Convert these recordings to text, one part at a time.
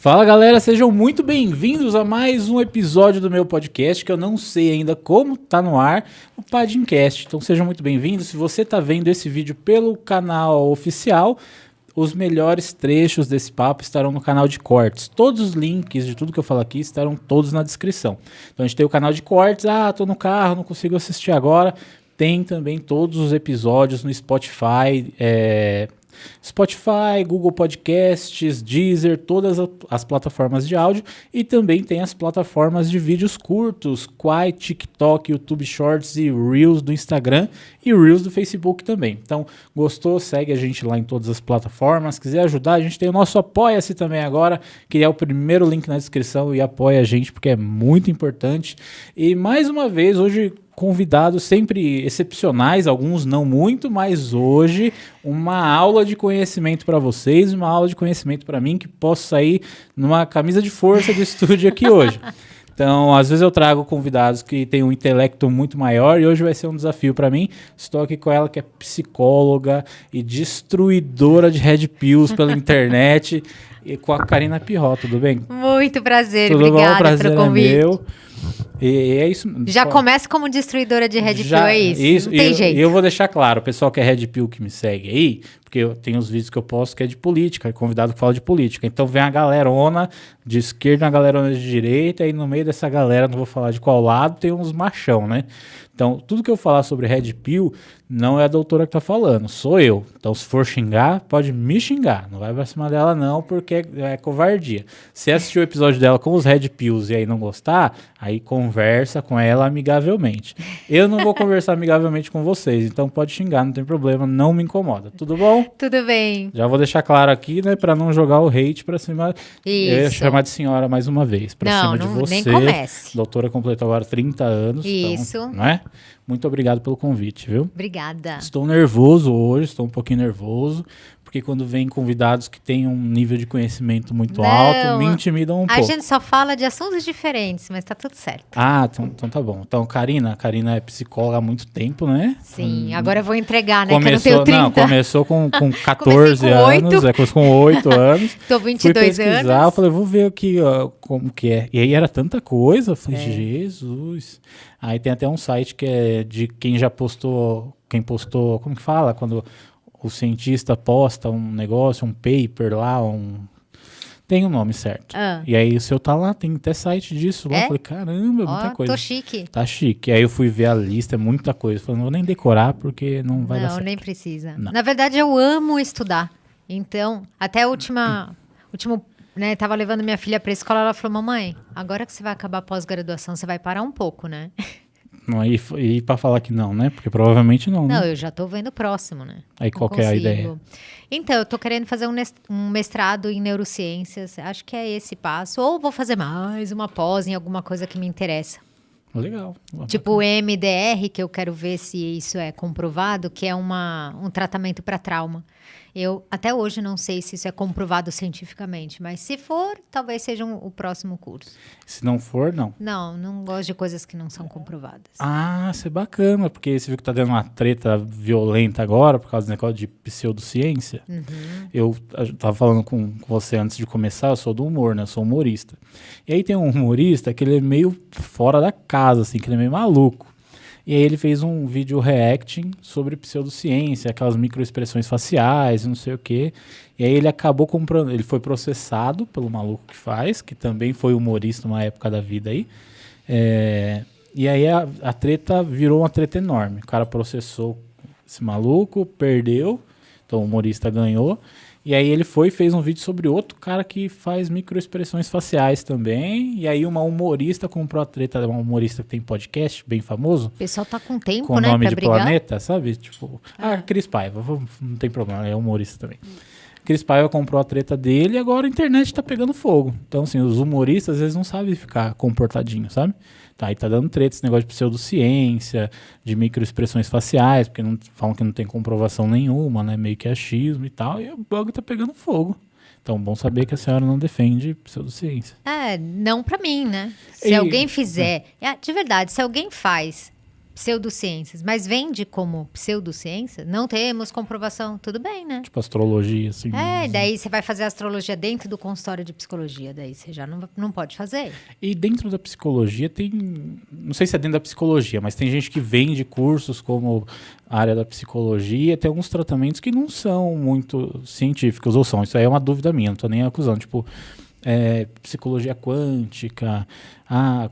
Fala galera, sejam muito bem-vindos a mais um episódio do meu podcast, que eu não sei ainda como tá no ar, o Padimcast. Então sejam muito bem-vindos. Se você tá vendo esse vídeo pelo canal oficial, os melhores trechos desse papo estarão no canal de cortes. Todos os links de tudo que eu falo aqui estarão todos na descrição. Então a gente tem o canal de cortes, tô no carro, não consigo assistir agora. Tem também todos os episódios no Spotify, Google Podcasts, Deezer, todas as plataformas de áudio, e também tem as plataformas de vídeos curtos, Quai, TikTok, YouTube Shorts e Reels do Instagram e Reels do Facebook também. Então, gostou? Segue a gente lá em todas as plataformas. Quiser ajudar, a gente tem o nosso Apoia-se também agora, que é o primeiro link na descrição, e apoia a gente porque é muito importante. E mais uma vez, hoje convidados sempre excepcionais, alguns não muito, mas hoje uma aula de conhecimento para vocês, uma aula de conhecimento para mim, que posso sair numa camisa de força do estúdio aqui hoje. Então, às vezes eu trago convidados que têm um intelecto muito maior e hoje vai ser um desafio para mim. Estou aqui com ela, que é psicóloga e destruidora de red pills pela internet, e com a Karina Pirró, tudo bem? Muito prazer, tudo obrigada bom? Prazer pelo convite. É meu. E é isso. Já começa como destruidora de Red Pill, é isso? Não tem jeito. E eu vou deixar claro, o pessoal que é Red Pill que me segue aí, porque eu tenho os vídeos que eu posto que é de política, convidado que fala de política. Então vem a galerona de esquerda, a galerona de direita, e no meio dessa galera, não vou falar de qual lado, tem uns machão, né? Então, tudo que eu falar sobre Red Pill não é a doutora que tá falando, sou eu. Então, se for xingar, pode me xingar. Não vai pra cima dela não, porque é covardia. Se assistir o episódio dela com os Red Pills e aí não gostar, aí conversa com ela amigavelmente. Eu não vou conversar amigavelmente com vocês, então pode xingar, não tem problema, não me incomoda. Tudo bom? Tudo bem. Já vou deixar claro aqui, né, pra não jogar o hate pra cima. Isso. Eu ia chamar de senhora mais uma vez, pra cima de você. Nem comece. Doutora completou agora 30 anos. Isso. Então, não é? Muito obrigado pelo convite, viu? Obrigada. Estou nervoso hoje, estou um pouquinho nervoso, porque quando vem convidados que têm um nível de conhecimento muito alto, me intimidam um pouco. A gente só fala de assuntos diferentes, mas tá tudo certo. Então tá bom. Então, Karina é psicóloga há muito tempo, né? Sim, agora eu vou entregar, né? Que eu não tenho 30. Não, começou com 14 anos, começou com 8 anos. Tô 22 fui pesquisar, anos. Eu falei, vou ver aqui como que é. E aí era tanta coisa, eu falei, Jesus. Aí tem até um site que é de quem já postou, como que fala? Quando o cientista posta um negócio, um paper lá, tem um nome certo. E aí o seu tá lá, tem até site disso lá. Eu falei, caramba, muita coisa. Tô chique. Tá chique. Aí eu fui ver a lista, é muita coisa. Eu falei, não vou nem decorar porque não vai dar certo. Não, nem precisa. Não. Na verdade, eu amo estudar. Então, até a último, né, tava levando minha filha pra escola, ela falou, mamãe, agora que você vai acabar a pós-graduação, você vai parar um pouco, né? E pra falar que não, né? Porque provavelmente não, né? Não, eu já tô vendo o próximo, né? Aí qual que é a ideia? Então, eu tô querendo fazer um mestrado em neurociências. Acho que é esse passo. Ou vou fazer mais uma pós em alguma coisa que me interessa. Legal. Tipo o MDR, que eu quero ver se isso é comprovado, que é um tratamento para trauma. Eu até hoje não sei se isso é comprovado cientificamente, mas se for, talvez seja o próximo curso. Se não for, não. Não gosto de coisas que não são comprovadas. Isso é bacana, porque você viu que tá dando uma treta violenta agora por causa do negócio de pseudociência. Eu tava falando com você antes de começar, eu sou do humor, né? Eu sou humorista. E aí tem um humorista que ele é meio fora da casa, assim, que ele é meio maluco. E aí ele fez um vídeo reacting sobre pseudociência, aquelas microexpressões faciais, não sei o quê. E aí ele acabou comprando, ele foi processado pelo maluco que faz, que também foi humorista numa época da vida aí. E aí a treta virou uma treta enorme. O cara processou esse maluco, perdeu, então o humorista ganhou. E aí ele fez um vídeo sobre outro cara que faz microexpressões faciais também. E aí uma humorista comprou a treta, uma humorista que tem podcast bem famoso. O pessoal tá com tempo, com o né, nome pra de brigar. Planeta, sabe? Tipo, Cris Paiva, não tem problema, é humorista também. Cris Paiva comprou a treta dele e agora a internet tá pegando fogo. Então, assim, os humoristas às vezes não sabem ficar comportadinho, sabe? Aí tá dando treta esse negócio de pseudociência, de microexpressões faciais, porque falam que não tem comprovação nenhuma, né? Meio que achismo e tal, e o blog tá pegando fogo. Então, bom saber que a senhora não defende pseudociência. Não pra mim, né? Se alguém fizer... De verdade, se alguém faz pseudociências, mas vende como pseudociência, não temos comprovação, tudo bem, né? Tipo astrologia, assim. Daí você vai fazer astrologia dentro do consultório de psicologia, daí você já não pode fazer. E dentro da psicologia tem, não sei se é dentro da psicologia, mas tem gente que vende cursos como a área da psicologia, tem alguns tratamentos que não são muito científicos, ou são, isso aí é uma dúvida minha, não tô nem acusando, tipo, psicologia quântica,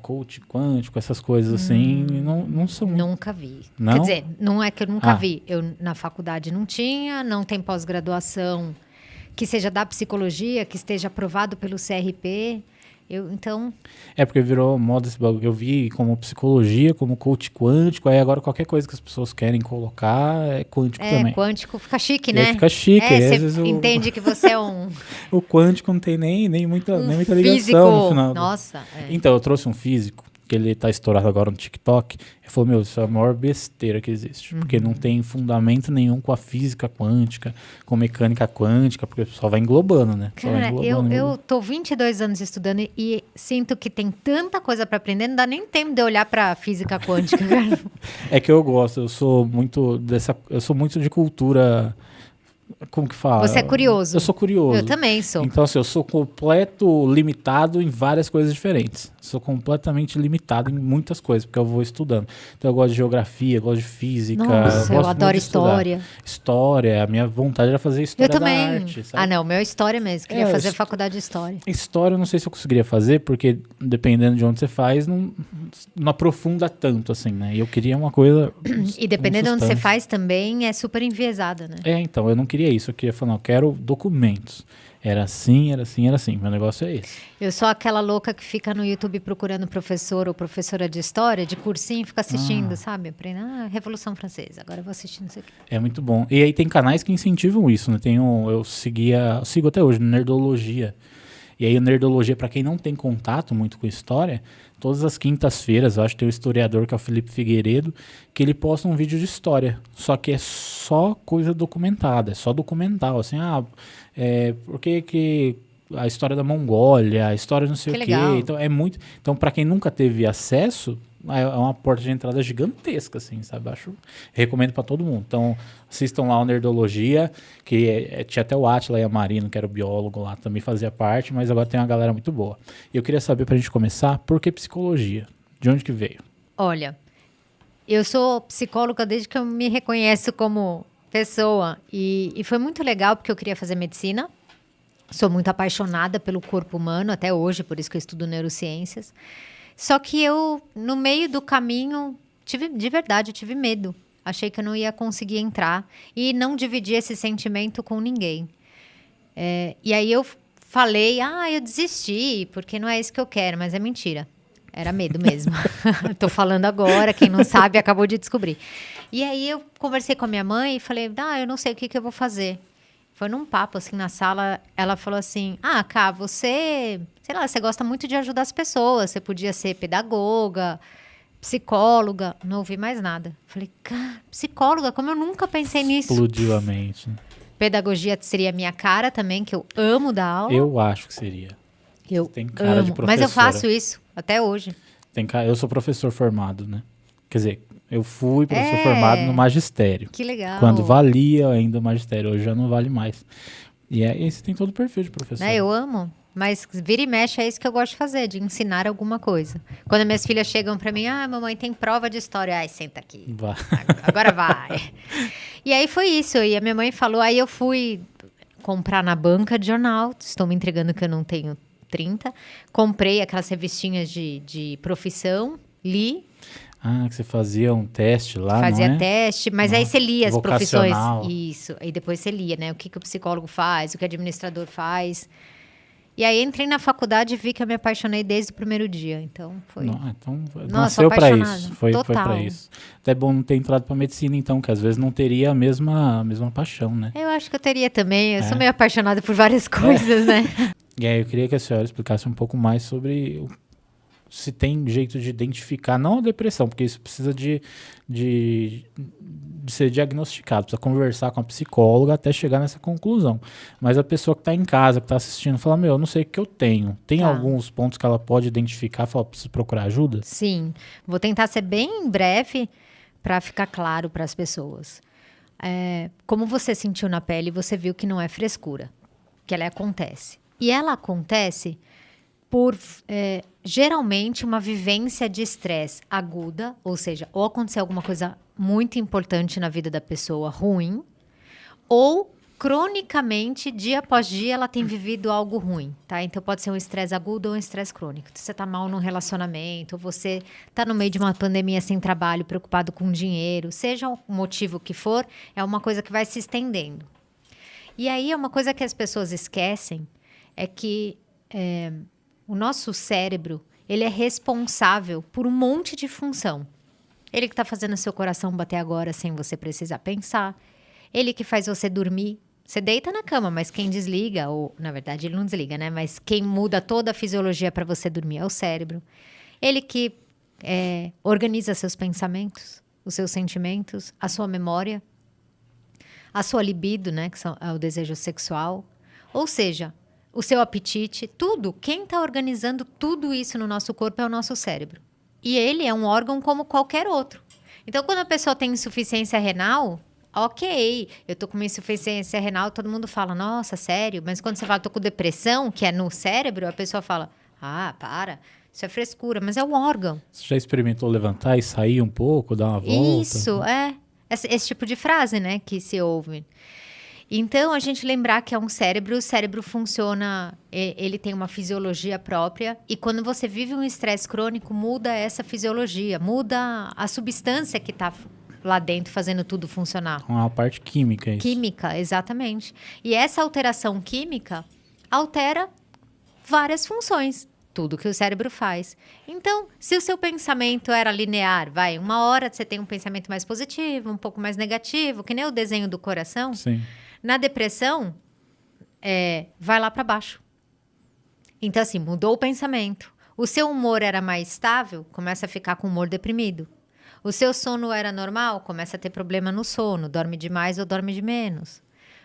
coach quântico, essas coisas assim, não são... Nunca vi. Não? Quer dizer, não é que eu nunca vi. Eu, na faculdade não tinha, não tem pós-graduação que seja da psicologia, que esteja aprovado pelo CRP. Então... É porque virou moda esse bagulho. Eu vi como psicologia, como coach quântico, aí agora qualquer coisa que as pessoas querem colocar é quântico também. Quântico fica chique, E né? aí fica chique. Aí, às Você vezes entende que você é um... o quântico não tem nem muita ligação físico. no final. Nossa. Então, eu trouxe um físico, que ele tá estourado agora no TikTok. Ele falou, meu, isso é a maior besteira que existe. Porque não tem fundamento nenhum com a física quântica, com mecânica quântica, porque só vai englobando, né? Só vai Cara, englobando, eu tô 22 anos estudando e sinto que tem tanta coisa para aprender, não dá nem tempo de olhar para física quântica. Cara. É que eu gosto, eu sou muito de cultura... Como que fala? Você é curioso. Eu sou curioso. Eu também sou. Então, assim, eu sou limitado em várias coisas diferentes. Sou completamente limitado em muitas coisas, porque eu vou estudando. Então, eu gosto de geografia, gosto de física. Nossa, eu adoro história. História, a minha vontade era fazer história eu também. da arte, sabe? Não, meu é história mesmo. Queria fazer faculdade de história. História eu não sei se eu conseguiria fazer, porque dependendo de onde você faz, não aprofunda tanto, assim, né? E eu queria uma coisa... E dependendo de onde você faz também, é super enviesada, né? Então, eu não queria isso. Eu queria falar, não, eu quero documentos. Era assim, era assim, era assim. Meu negócio é esse. Eu sou aquela louca que fica no YouTube procurando professor ou professora de história, de cursinho, fica assistindo, sabe? Aprende, Revolução Francesa, agora eu vou assistindo isso aqui. É muito bom. E aí tem canais que incentivam isso, né? Eu sigo até hoje, Nerdologia. E aí o Nerdologia, para quem não tem contato muito com história, todas as quintas-feiras, eu acho que tem um historiador, que é o Felipe Figueiredo, que ele posta um vídeo de história. Só que é só coisa documentada, é só documental. Assim, por que a história da Mongólia, a história não sei o quê. Então, Então, para quem nunca teve acesso, é uma porta de entrada gigantesca, assim, sabe? Recomendo para todo mundo. Então, assistam lá o Nerdologia, que tinha até o Átila e a Marina, que era o biólogo lá, também fazia parte, mas agora tem uma galera muito boa. E eu queria saber, pra gente começar, por que psicologia? De onde que veio? Olha, eu sou psicóloga desde que eu me reconheço como pessoa. E foi muito legal, porque eu queria fazer medicina. Sou muito apaixonada pelo corpo humano, até hoje, por isso que eu estudo neurociências. Só que eu, no meio do caminho, de verdade, eu tive medo. Achei que eu não ia conseguir entrar e não dividi esse sentimento com ninguém. E aí eu falei, eu desisti, porque não é isso que eu quero, mas é mentira. Era medo mesmo. Tô falando agora, quem não sabe acabou de descobrir. E aí eu conversei com a minha mãe e falei, eu não sei o que eu vou fazer. Foi num papo, assim, na sala, ela falou assim, Ká, você, sei lá, você gosta muito de ajudar as pessoas, você podia ser pedagoga, psicóloga, não ouvi mais nada. Falei, psicóloga, como eu nunca pensei nisso. Explodiu a mente. Pedagogia seria a minha cara também, que eu amo dar aula. Eu acho que seria. Eu tem cara amo, de professora. mas eu faço isso, até hoje. Eu sou professor formado, né? Quer dizer, eu fui professor formado no magistério. Que legal. Quando valia ainda o magistério, hoje já não vale mais. E esse tem todo o perfil de professor. Eu amo, mas vira e mexe é isso que eu gosto de fazer, de ensinar alguma coisa. Quando minhas filhas chegam pra mim, mamãe, tem prova de história. Senta aqui. Vai. Agora vai. E aí foi isso, e a minha mãe falou, aí eu fui comprar na banca de jornal, estou me entregando que eu não tenho 30, comprei aquelas revistinhas de profissão, li. Que você fazia um teste lá, Fazia não é? teste, mas aí você lia as profissões. Vocacional. Isso, aí depois você lia, né? O que o psicólogo faz, o que o administrador faz. E aí entrei na faculdade e vi que eu me apaixonei desde o primeiro dia, então foi... Nasceu pra isso, foi Total. pra isso. Até bom não ter entrado pra medicina, então, que às vezes não teria a mesma paixão, né? Eu acho que eu teria também, eu sou meio apaixonada por várias coisas, né? E aí eu queria que a senhora explicasse um pouco mais sobre se tem jeito de identificar, não a depressão, porque isso precisa de ser diagnosticado, precisa conversar com a psicóloga até chegar nessa conclusão. Mas a pessoa que está em casa, que está assistindo, fala, eu não sei o que eu tenho. Tem alguns pontos que ela pode identificar, fala, preciso procurar ajuda? Sim, vou tentar ser bem breve, para ficar claro para as pessoas. Como você sentiu na pele, você viu que não é frescura, que ela acontece. E ela acontece por, geralmente, uma vivência de estresse aguda, ou seja, ou aconteceu alguma coisa muito importante na vida da pessoa, ruim, ou cronicamente, dia após dia, ela tem vivido algo ruim, tá? Então, pode ser um estresse agudo ou um estresse crônico. Você tá mal num relacionamento, você tá no meio de uma pandemia sem trabalho, preocupado com dinheiro, seja o motivo que for, é uma coisa que vai se estendendo. E aí, uma coisa que as pessoas esquecem é que o nosso cérebro, ele é responsável por um monte de função. Ele que tá fazendo seu coração bater agora sem você precisar pensar. Ele que faz você dormir. Você deita na cama, mas quem desliga, ou na verdade ele não desliga, né? Mas quem muda toda a fisiologia para você dormir é o cérebro. Ele que organiza seus pensamentos, os seus sentimentos, a sua memória, a sua libido, né? Que é o desejo sexual. Ou seja, o seu apetite, tudo. Quem está organizando tudo isso no nosso corpo é o nosso cérebro. E ele é um órgão como qualquer outro. Então, quando a pessoa tem insuficiência renal... Ok, eu tô com uma insuficiência renal, todo mundo fala, nossa, sério? Mas quando você fala, tô com depressão, que é no cérebro, a pessoa fala, para, isso é frescura, mas é um órgão. Você já experimentou levantar e sair um pouco, dar uma volta? Isso, esse tipo de frase, né, que se ouve. Então, a gente lembrar que é um cérebro, o cérebro funciona, ele tem uma fisiologia própria, e quando você vive um estresse crônico, muda essa fisiologia, muda a substância que está lá dentro fazendo tudo funcionar. Uma parte química, isso. Química, exatamente. E essa alteração química altera várias funções, tudo que o cérebro faz. Então, se o seu pensamento era linear, uma hora você tem um pensamento mais positivo, um pouco mais negativo, que nem o desenho do coração. Sim. Na depressão, vai lá para baixo. Então, assim, mudou o pensamento. O seu humor era mais estável, começa a ficar com humor deprimido. O seu sono era normal, começa a ter problema no sono, dorme demais ou dorme de menos.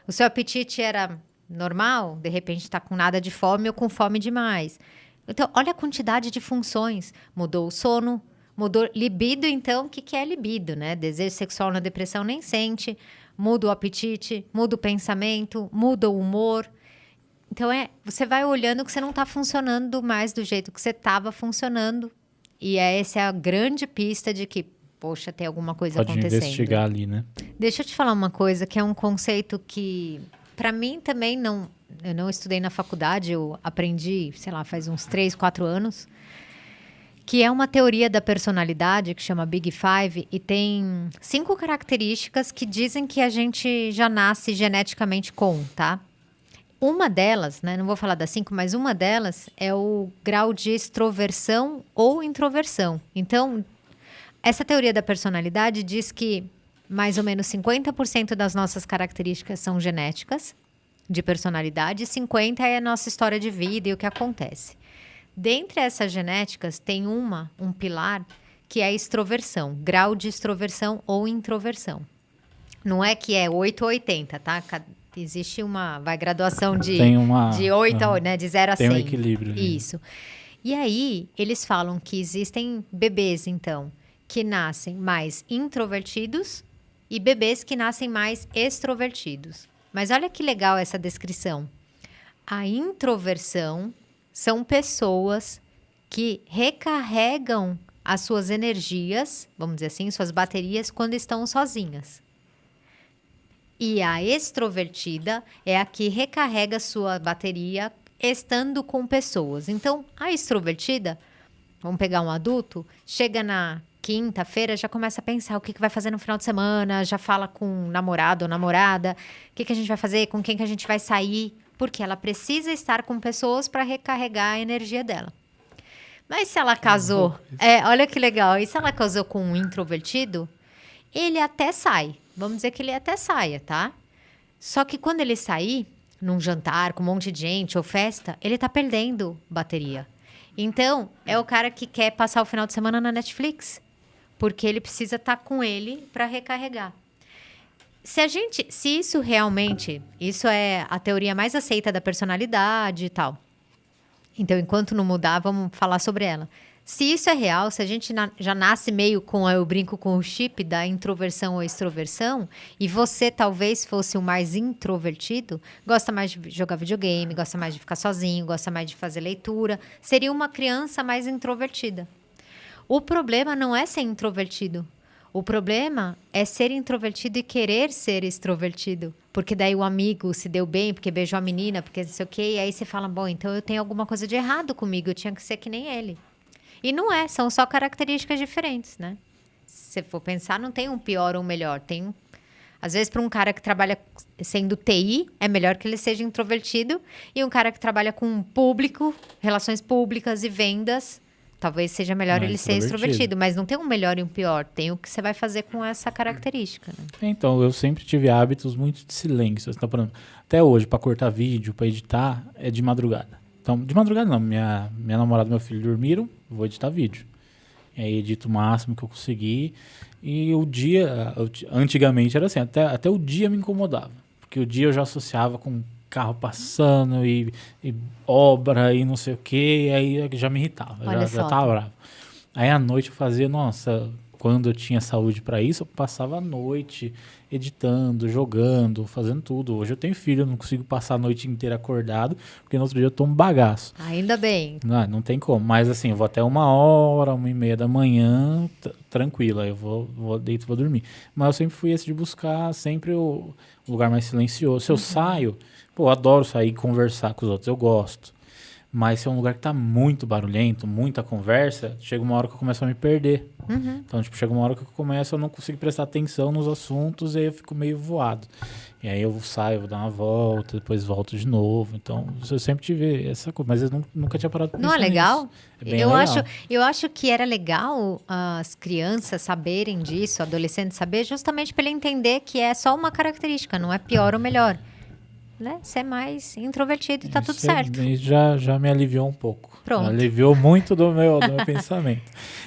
O seu apetite era normal, de repente está com nada de fome ou com fome demais. Então, olha a quantidade de funções. Mudou o sono, mudou libido, então, o que é libido, né? Desejo sexual na depressão nem sente, muda o apetite, muda o pensamento, muda o humor. Então, você vai olhando que você não está funcionando mais do jeito que você estava funcionando. E essa é a grande pista de que, poxa, tem alguma coisa acontecendo. Pode investigar ali, né? Deixa eu te falar uma coisa, que é um conceito que, para mim, também não... Eu não estudei na faculdade, eu aprendi, sei lá, faz uns 3, 4 anos, que é uma teoria da personalidade que chama Big Five e tem 5 características que dizem que a gente já nasce geneticamente com, tá? Uma delas, né, não vou falar das 5, mas uma delas é o grau de extroversão ou introversão. Então, essa teoria da personalidade diz que mais ou menos 50% das nossas características são genéticas, de personalidade, e 50% é a nossa história de vida e o que acontece. Dentre essas genéticas, tem um pilar, que é a extroversão, grau de extroversão ou introversão. Não é que é 8 ou 80, tá? Existe vai graduação de 8, né, de 0 a 100. Tem um equilíbrio. Isso. E aí, eles falam que existem bebês, então, que nascem mais introvertidos e bebês que nascem mais extrovertidos. Mas olha que legal essa descrição. A introversão são pessoas que recarregam as suas energias, vamos dizer assim, suas baterias, quando estão sozinhas. E a extrovertida é a que recarrega sua bateria estando com pessoas. Então, a extrovertida, vamos pegar um adulto, chega na quinta-feira, já começa a pensar o que vai fazer no final de semana, já fala com o namorado ou namorada, o que a gente vai fazer, com quem que a gente vai sair, porque ela precisa estar com pessoas para recarregar a energia dela. Mas se ela casou, olha que legal, e se ela casou com um introvertido, ele até sai, vamos dizer que ele até saia, tá? Só que quando ele sair, num jantar com um monte de gente ou festa, ele tá perdendo bateria. Então, é o cara que quer passar o final de semana na Netflix, porque ele precisa estar com ele para recarregar. Se isso realmente, isso é a teoria mais aceita da personalidade e tal. Então, enquanto não mudar, vamos falar sobre ela. Se isso é real, se a gente já nasce meio com, eu brinco com o chip da introversão ou extroversão, e você talvez fosse o mais introvertido, gosta mais de jogar videogame, gosta mais de ficar sozinho, gosta mais de fazer leitura, seria uma criança mais introvertida. O problema não é ser introvertido. O problema é ser introvertido e querer ser extrovertido. Porque daí o amigo se deu bem, porque beijou a menina, porque não sei o quê, e aí você fala, bom, então eu tenho alguma coisa de errado comigo, eu tinha que ser que nem ele. E não é, são só características diferentes, né? Se você for pensar, não tem um pior ou um melhor. Tem, às vezes, para um cara que trabalha sendo TI, é melhor que ele seja introvertido. E um cara que trabalha com público, relações públicas e vendas, talvez seja melhor ele ser extrovertido. Mas não tem um melhor e um pior. Tem o que você vai fazer com essa característica, né? Então, eu sempre tive hábitos muito de silêncio. Então, até hoje, para cortar vídeo, para editar, é de madrugada. Então, de madrugada não, minha namorada e meu filho dormiram, vou editar vídeo. E aí edito o máximo que eu conseguir. E o dia, antigamente era assim, até o dia me incomodava. Porque o dia eu já associava com carro passando e obra e não sei o que, e aí já me irritava, já tava bravo. Aí à noite eu fazia, nossa, quando eu tinha saúde para isso, eu passava a noite editando, jogando, fazendo tudo. Hoje eu tenho filho, eu não consigo passar a noite inteira acordado, porque no outro dia eu tomo bagaço. Ainda bem. Não tem como. Mas assim, eu vou até 1h, 1h30 da manhã, tranquilo. Aí eu vou deito, vou dormir. Mas eu sempre fui esse de buscar sempre o lugar mais silencioso. Se eu saio, eu adoro sair e conversar com os outros, eu gosto. Mas se é um lugar que tá muito barulhento, muita conversa, chega uma hora que eu começo a me perder. Então, chega uma hora que eu não consigo prestar atenção nos assuntos e aí eu fico meio voado. E aí eu saio, vou dar uma volta, depois volto de novo. Então, eu sempre tive essa coisa, mas eu nunca tinha parado pra pensar nisso. Não é legal? É bem legal. Eu acho que era legal as crianças saberem disso, adolescentes saber, justamente para ele entender que é só uma característica, não é pior ou melhor. Né? Ser mais introvertido e tá tudo certo. Já me aliviou um pouco. Pronto. Aliviou muito do meu pensamento.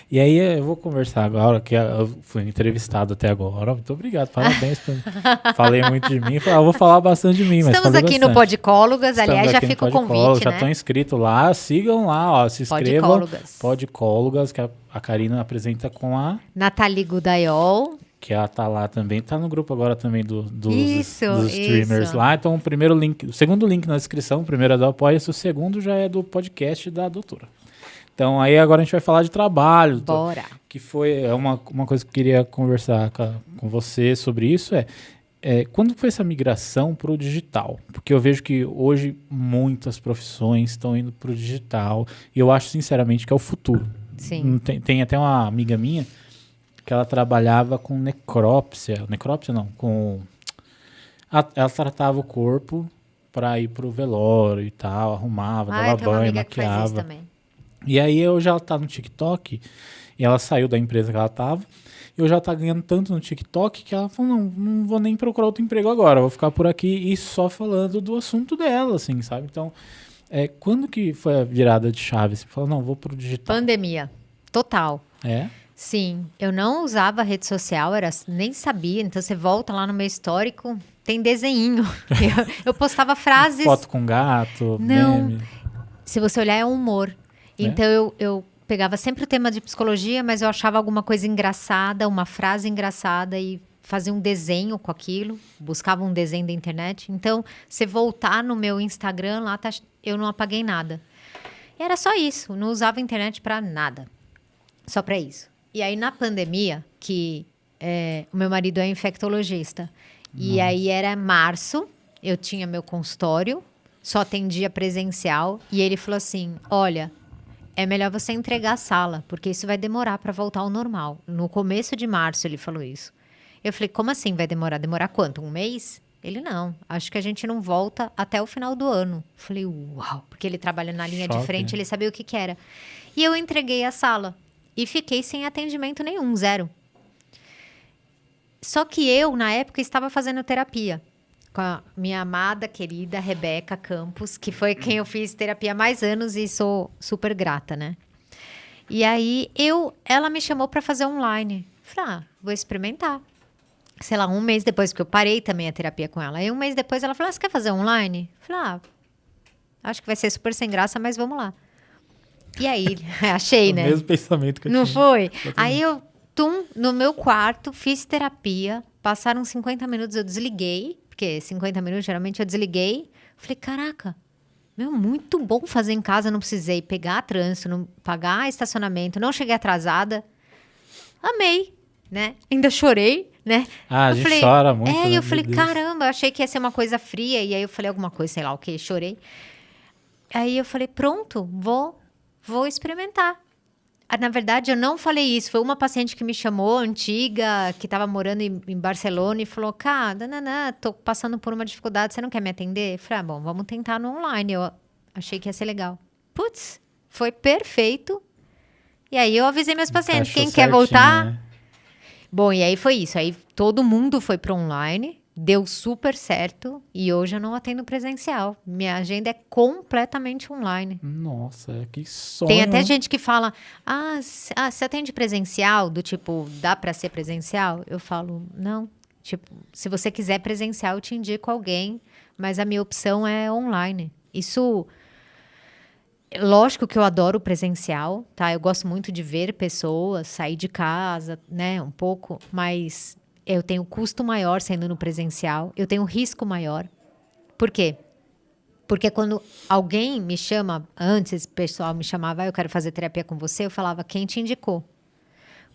E aí eu vou conversar agora, que eu fui entrevistado até agora. Muito obrigado, parabéns. Falei muito de mim. Eu vou falar bastante de mim. Estamos aqui no Podcólogas, aliás, já fica o convite, já estão inscritos lá, sigam lá, ó, se inscrevam. Podcólogas, que a Karina apresenta com a Nathalie Gudaiol. Que ela tá lá também, tá no grupo agora também dos streamers lá. Então, o segundo link na descrição, o primeiro é do Apoia-se, o segundo já é do podcast da doutora. Então, aí agora a gente vai falar de trabalho. Bora! Que foi uma coisa que eu queria conversar com você sobre isso, quando foi essa migração para o digital? Porque eu vejo que hoje muitas profissões estão indo para o digital e eu acho, sinceramente, que é o futuro. Sim. Tem até uma amiga minha que ela trabalhava com necrópsia não, ela tratava o corpo para ir pro velório e tal, arrumava, dava banho, maquiava. E aí hoje ela tá no TikTok, e ela saiu da empresa que ela tava, e hoje ela tá ganhando tanto no TikTok que ela falou, não vou nem procurar outro emprego agora, vou ficar por aqui e só falando do assunto dela, assim, sabe? Então, quando que foi a virada de chave? Você falou, não, vou pro digital. Pandemia, total. Sim, eu não usava rede social, nem sabia. Então, você volta lá no meu histórico, tem desenho. Eu postava frases... Foto com gato, não, meme. Se você olhar, é humor. Então, eu pegava sempre o tema de psicologia, mas eu achava alguma coisa engraçada, uma frase engraçada e fazia um desenho com aquilo. Buscava um desenho da internet. Então, você voltar no meu Instagram, lá eu não apaguei nada. E era só isso, não usava a internet para nada. Só para isso. E aí, na pandemia, que o meu marido é infectologista, e aí era março, eu tinha meu consultório, só atendia presencial, e ele falou assim, olha, é melhor você entregar a sala, porque isso vai demorar para voltar ao normal. No começo de março ele falou isso. Eu falei, como assim vai demorar? Demorar quanto? Um mês? Ele, não, acho que a gente não volta até o final do ano. Eu falei, uau, porque ele trabalha na linha de frente, ele sabia o que era. E eu entreguei a sala. E fiquei sem atendimento nenhum, 0. Só que eu, na época, estava fazendo terapia com a minha amada, querida Rebeca Campos, que foi quem eu fiz terapia há mais anos e sou super grata, né? E aí, ela me chamou para fazer online. Falei, vou experimentar. Sei lá, um mês depois, porque eu parei também a terapia com ela. Aí, um mês depois, ela falou, você quer fazer online? Falei, acho que vai ser super sem graça, mas vamos lá. E aí, achei, O né? mesmo pensamento que eu Não tinha. foi? Exatamente. Aí eu, no meu quarto, fiz terapia. Passaram 50 minutos, eu desliguei. Porque 50 minutos, geralmente, eu desliguei. Falei, caraca, meu, muito bom fazer em casa. Não precisei pegar trânsito, não pagar estacionamento. Não cheguei atrasada. Amei, né? Ainda chorei, né? Ah, a Eu gente falei, chora muito, e né? eu Meu falei, Deus. caramba, achei que ia ser uma coisa fria. E aí eu falei alguma coisa, sei lá o que, chorei. Aí eu falei, pronto, vou experimentar. Ah, na verdade, eu não falei isso. Foi uma paciente que me chamou, antiga, que estava morando em Barcelona e falou, cara, nananã, tô passando por uma dificuldade, você não quer me atender? Eu falei, bom, vamos tentar no online. Eu achei que ia ser legal. Putz, foi perfeito. E aí eu avisei meus pacientes, Encaixou quem quer certinho, voltar? né? Bom, e aí foi isso. Aí todo mundo foi para online, deu super certo e hoje eu não atendo presencial. Minha agenda é completamente online. Nossa, que Tem sonho, até né? gente que fala: você atende presencial? Do tipo, dá para ser presencial? Eu falo: não. Tipo, se você quiser presencial, eu te indico alguém, mas a minha opção é online. Isso. Lógico que eu adoro o presencial, tá? Eu gosto muito de ver pessoas, sair de casa, né? Um pouco, mas eu tenho custo maior sendo no presencial, eu tenho risco maior. Por quê? Porque quando alguém me chama, antes o pessoal me chamava, eu quero fazer terapia com você, eu falava, quem te indicou?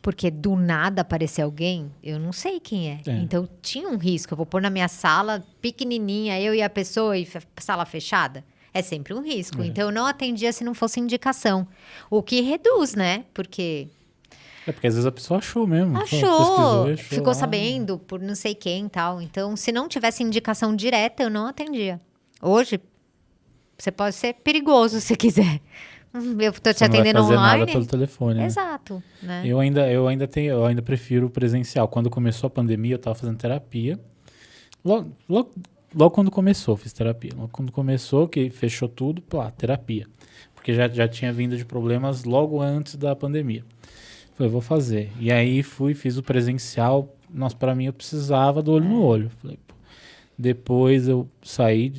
Porque do nada aparecer alguém, eu não sei quem é. É. Então tinha um risco. Eu vou pôr na minha sala, pequenininha, eu e a pessoa, e sala fechada. É sempre um risco. É. Então eu não atendia se não fosse indicação. O que reduz, né? Porque É porque às vezes a pessoa achou mesmo. Pesquisou achou, e achou ficou lá. sabendo por não sei quem e tal. Então, se não tivesse indicação direta, eu não atendia. Hoje, você pode ser perigoso se quiser. Eu tô te Você não vai atendendo fazer nada online. pelo telefone, né? Exato, né? Eu ainda prefiro o presencial. Quando começou a pandemia, eu tava fazendo terapia. Logo quando começou, fiz terapia. Logo quando começou, que fechou tudo, pá, terapia. Porque já tinha vindo de problemas logo antes da pandemia. Falei, vou fazer. E aí fiz o presencial. Nossa, pra mim eu precisava do olho no olho. Falei, pô. Depois eu saí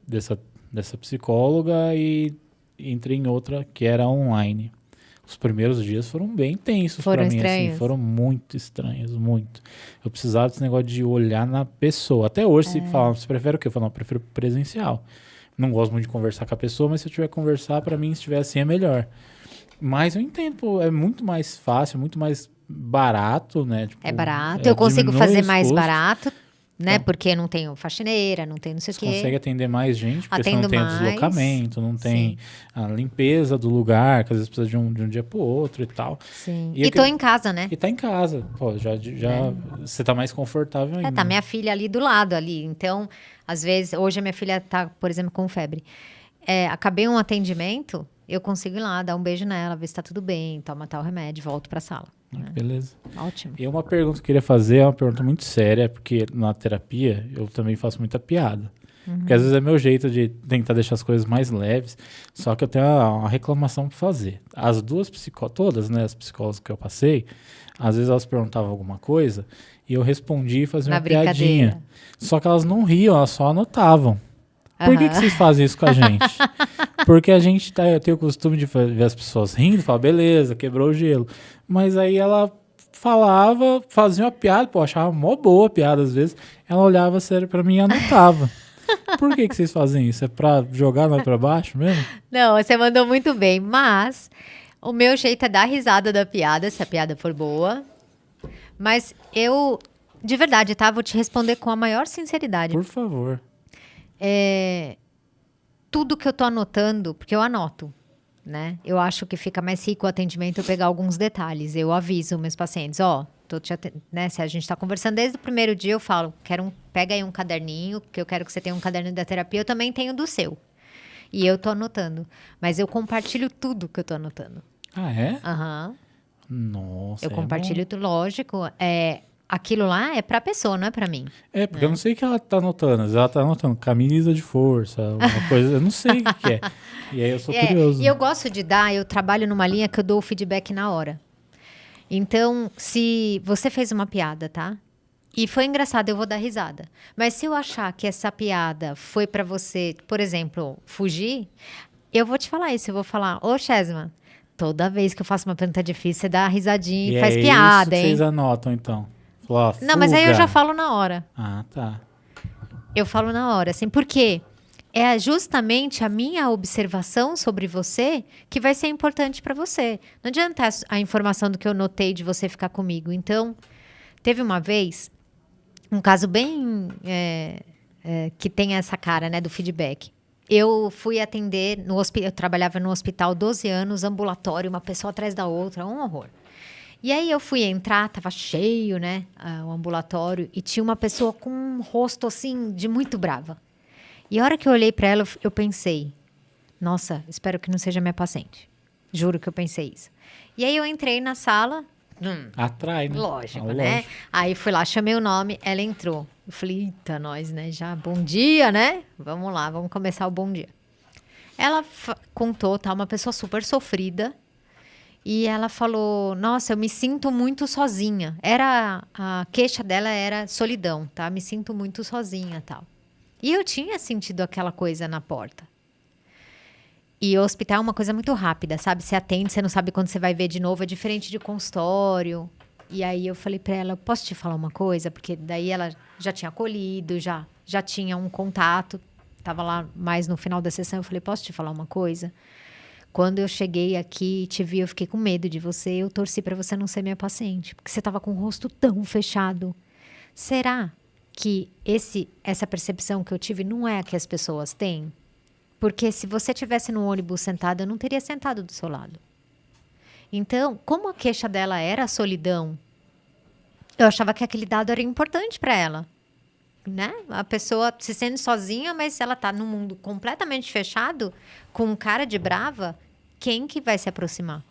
dessa psicóloga e entrei em outra que era online. Os primeiros dias foram bem tensos Foram pra mim, assim, estranhos? foram muito estranhos, muito. Eu precisava desse negócio de olhar na pessoa. Até hoje, se falam, você prefere o quê? Eu falo, não, eu prefiro presencial. Não gosto muito de conversar com a pessoa, mas se eu tiver que conversar, pra mim, se estiver assim, é melhor. Mas eu entendo, pô, é muito mais fácil, muito mais barato, né? Tipo, É barato. Eu consigo diminui fazer os mais custos. barato, né? Então, Porque não tenho faxineira, não tenho não sei o você quê. consegue atender mais gente, porque você Atendo não tem o mais. deslocamento, não tem Sim. a limpeza do lugar, que às vezes precisa de um dia pro outro e tal. Sim. E E eu tô que- em casa, né? E tá em casa, pô, já você tá mais confortável ainda. Tá minha filha ali do lado, ali. Então, às vezes, hoje a minha filha tá, por exemplo, com febre. Acabei um atendimento, eu consigo ir lá, dar um beijo nela, ver se tá tudo bem, toma tal remédio, volto pra sala. Beleza. Ótimo. E uma pergunta que eu queria fazer é uma pergunta muito séria, porque na terapia eu também faço muita piada. Porque às vezes é meu jeito de tentar deixar as coisas mais leves, só que eu tenho uma reclamação pra fazer. As duas todas, né, as psicólogas que eu passei, às vezes elas perguntavam alguma coisa e eu respondia e fazia Na uma piadinha. brincadeira. Só que elas não riam, elas só anotavam. Por que Aham. vocês fazem isso com a gente? Porque a gente tem o costume de ver as pessoas rindo, falar, beleza, quebrou o gelo. Mas aí ela falava, fazia uma piada, pô, achava mó boa a piada às vezes. Ela olhava sério pra mim e anotava. Por que vocês fazem isso? É pra jogar nós pra baixo mesmo? Não, você mandou muito bem, mas o meu jeito é dar risada da piada, se a piada for boa. Mas eu, de verdade, tá? Vou te responder com a maior sinceridade. Por favor. Tudo que eu tô anotando, porque eu anoto, né? Eu acho que fica mais rico o atendimento eu pegar alguns detalhes. Eu aviso meus pacientes, né? Se a gente tá conversando desde o primeiro dia, eu falo, pega aí um caderninho, que eu quero que você tenha um caderno da terapia, eu também tenho do seu. E eu tô anotando. Mas eu compartilho tudo que eu tô anotando. Ah, é? Aham. Nossa. Eu compartilho tudo, lógico. Aquilo lá é pra pessoa, não é pra mim. É, porque eu não sei o que ela tá anotando. Às vezes ela tá anotando camisa de força, uma coisa, eu não sei o que é. E aí eu sou curioso. E eu gosto de eu trabalho numa linha que eu dou o feedback na hora. Então, se você fez uma piada, tá? E foi engraçado, eu vou dar risada. Mas se eu achar que essa piada foi pra você, por exemplo, fugir, Eu vou te falar isso, eu vou falar, ô Chesman, toda vez que eu faço uma pergunta difícil, você dá uma risadinha E e faz é isso piada, que vocês hein? anotam, então. Falou, ó, Não, mas aí eu já fuga. falo na hora. Ah, tá. Eu falo na hora, assim, por quê? É justamente a minha observação sobre você que vai ser importante para você. Não adianta a informação do que eu notei de você ficar comigo. Então, teve uma vez, um caso bem que tem essa cara, né, do feedback. Eu fui atender no hospital, eu trabalhava no hospital 12 anos, ambulatório, uma pessoa atrás da outra, um horror. E aí eu fui entrar, tava cheio, né, o ambulatório, e tinha uma pessoa com um rosto assim de muito brava. E a hora que eu olhei para ela, eu pensei, nossa, espero que não seja minha paciente. Juro que eu pensei isso. E aí eu entrei na sala, Atrai, né? lógico, Ah, né? lógico. Aí fui lá, chamei o nome, ela entrou. Eu falei, eita, nós, né? Já, bom dia, né? Vamos lá, vamos começar o bom dia. Ela contou, tá? Uma pessoa super sofrida. E ela falou, nossa, eu me sinto muito sozinha. A queixa dela era solidão, tá? Me sinto muito sozinha, tal. E eu tinha sentido aquela coisa na porta. E o hospital é uma coisa muito rápida, sabe? Você atende, você não sabe quando você vai ver de novo, é diferente de consultório. E aí eu falei pra ela, posso te falar uma coisa? Porque daí ela já tinha acolhido, já tinha um contato. Tava lá mais no final da sessão, eu falei, posso te falar uma coisa? Quando eu cheguei aqui e te vi, eu fiquei com medo de você. Eu torci pra você não ser minha paciente, porque você tava com o rosto tão fechado. Será que essa percepção que eu tive não é a que as pessoas têm? Porque se você tivesse no ônibus sentado, eu não teria sentado do seu lado. Então, como a queixa dela era a solidão, eu achava que aquele dado era importante para ela. Né? A pessoa se sente sozinha, mas ela tá num mundo completamente fechado, com um cara de brava, quem que vai se aproximar?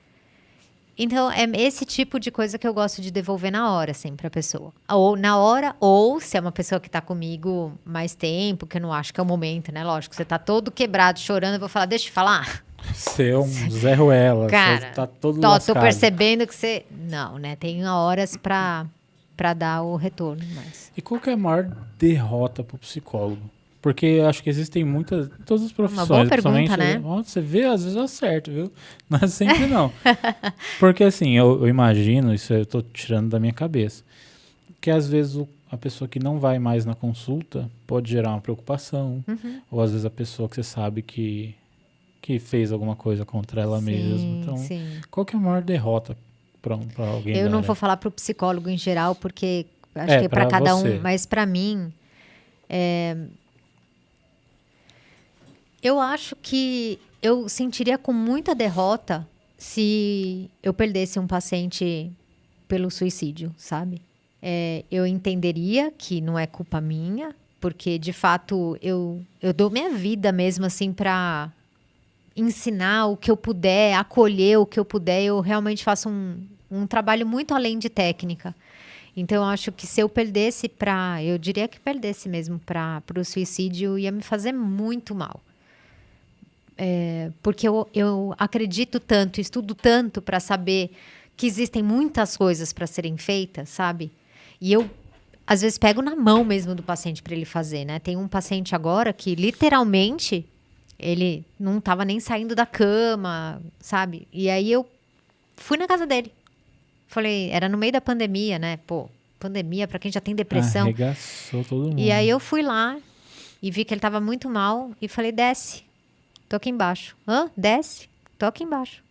Então, é esse tipo de coisa que eu gosto de devolver na hora, assim, pra pessoa. Ou na hora, ou se é uma pessoa que tá comigo mais tempo, que eu não acho que é o momento, né? Lógico, você tá todo quebrado, chorando, eu vou falar, deixa eu falar. Você é um Zé Ruela. Cara, Você tá todo tô lascado. percebendo que você... Não, né? Tem horas pra dar o retorno, mas... E qual que é a maior derrota pro psicólogo? Porque eu acho que existem muitas, todas as profissões. boa pergunta, principalmente, né? ó, você vê, às vezes eu acerto, viu? Não é sempre não. Porque assim, eu imagino, isso eu tô tirando da minha cabeça, que às vezes a pessoa que não vai mais na consulta pode gerar uma preocupação, ou às vezes a pessoa que você sabe que fez alguma coisa contra ela mesma. Então, sim. qual que é a maior derrota para alguém? Eu não vou falar pro psicólogo em geral, porque acho que é para pra cada você. um, mas para mim, eu acho que eu sentiria com muita derrota se eu perdesse um paciente pelo suicídio, sabe? Eu entenderia que não é culpa minha, porque de fato eu dou minha vida mesmo assim para ensinar o que eu puder, acolher o que eu puder. Eu realmente faço um trabalho muito além de técnica. Então, eu acho que se eu perdesse eu diria que perdesse mesmo para o suicídio, ia me fazer muito mal. Porque eu acredito tanto, estudo tanto para saber que existem muitas coisas para serem feitas, sabe? E eu, às vezes, pego na mão mesmo do paciente para ele fazer, né? Tem um paciente agora que, literalmente, ele não estava nem saindo da cama, sabe? E aí eu fui na casa dele. Falei, era no meio da pandemia, né? Pô, pandemia para quem já tem depressão. Arregaçou todo mundo. E aí eu fui lá e vi que ele estava muito mal e falei, desce, tô aqui embaixo. Hã? Desce, tô aqui embaixo.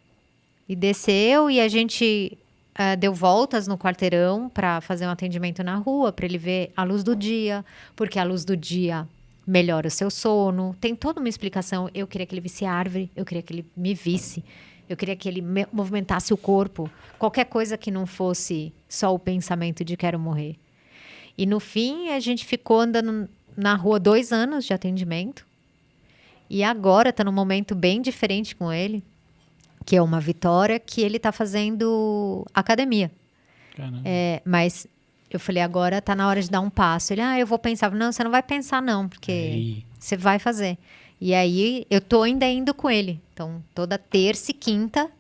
E desceu e a gente deu voltas no quarteirão para fazer um atendimento na rua, para ele ver a luz do dia, porque a luz do dia melhora o seu sono. Tem toda uma explicação. Eu queria que ele visse a árvore, eu queria que ele me visse, eu queria que ele movimentasse o corpo. Qualquer coisa que não fosse só o pensamento de quero morrer. E no fim, a gente ficou andando na rua 2 anos de atendimento. E agora está num momento bem diferente com ele, que é uma vitória, que ele está fazendo academia. Mas eu falei, agora está na hora de dar um passo. Ele, eu vou pensar. Não, você não vai pensar não, porque você vai fazer. E aí, eu tô ainda indo com ele. Então, toda terça e quinta,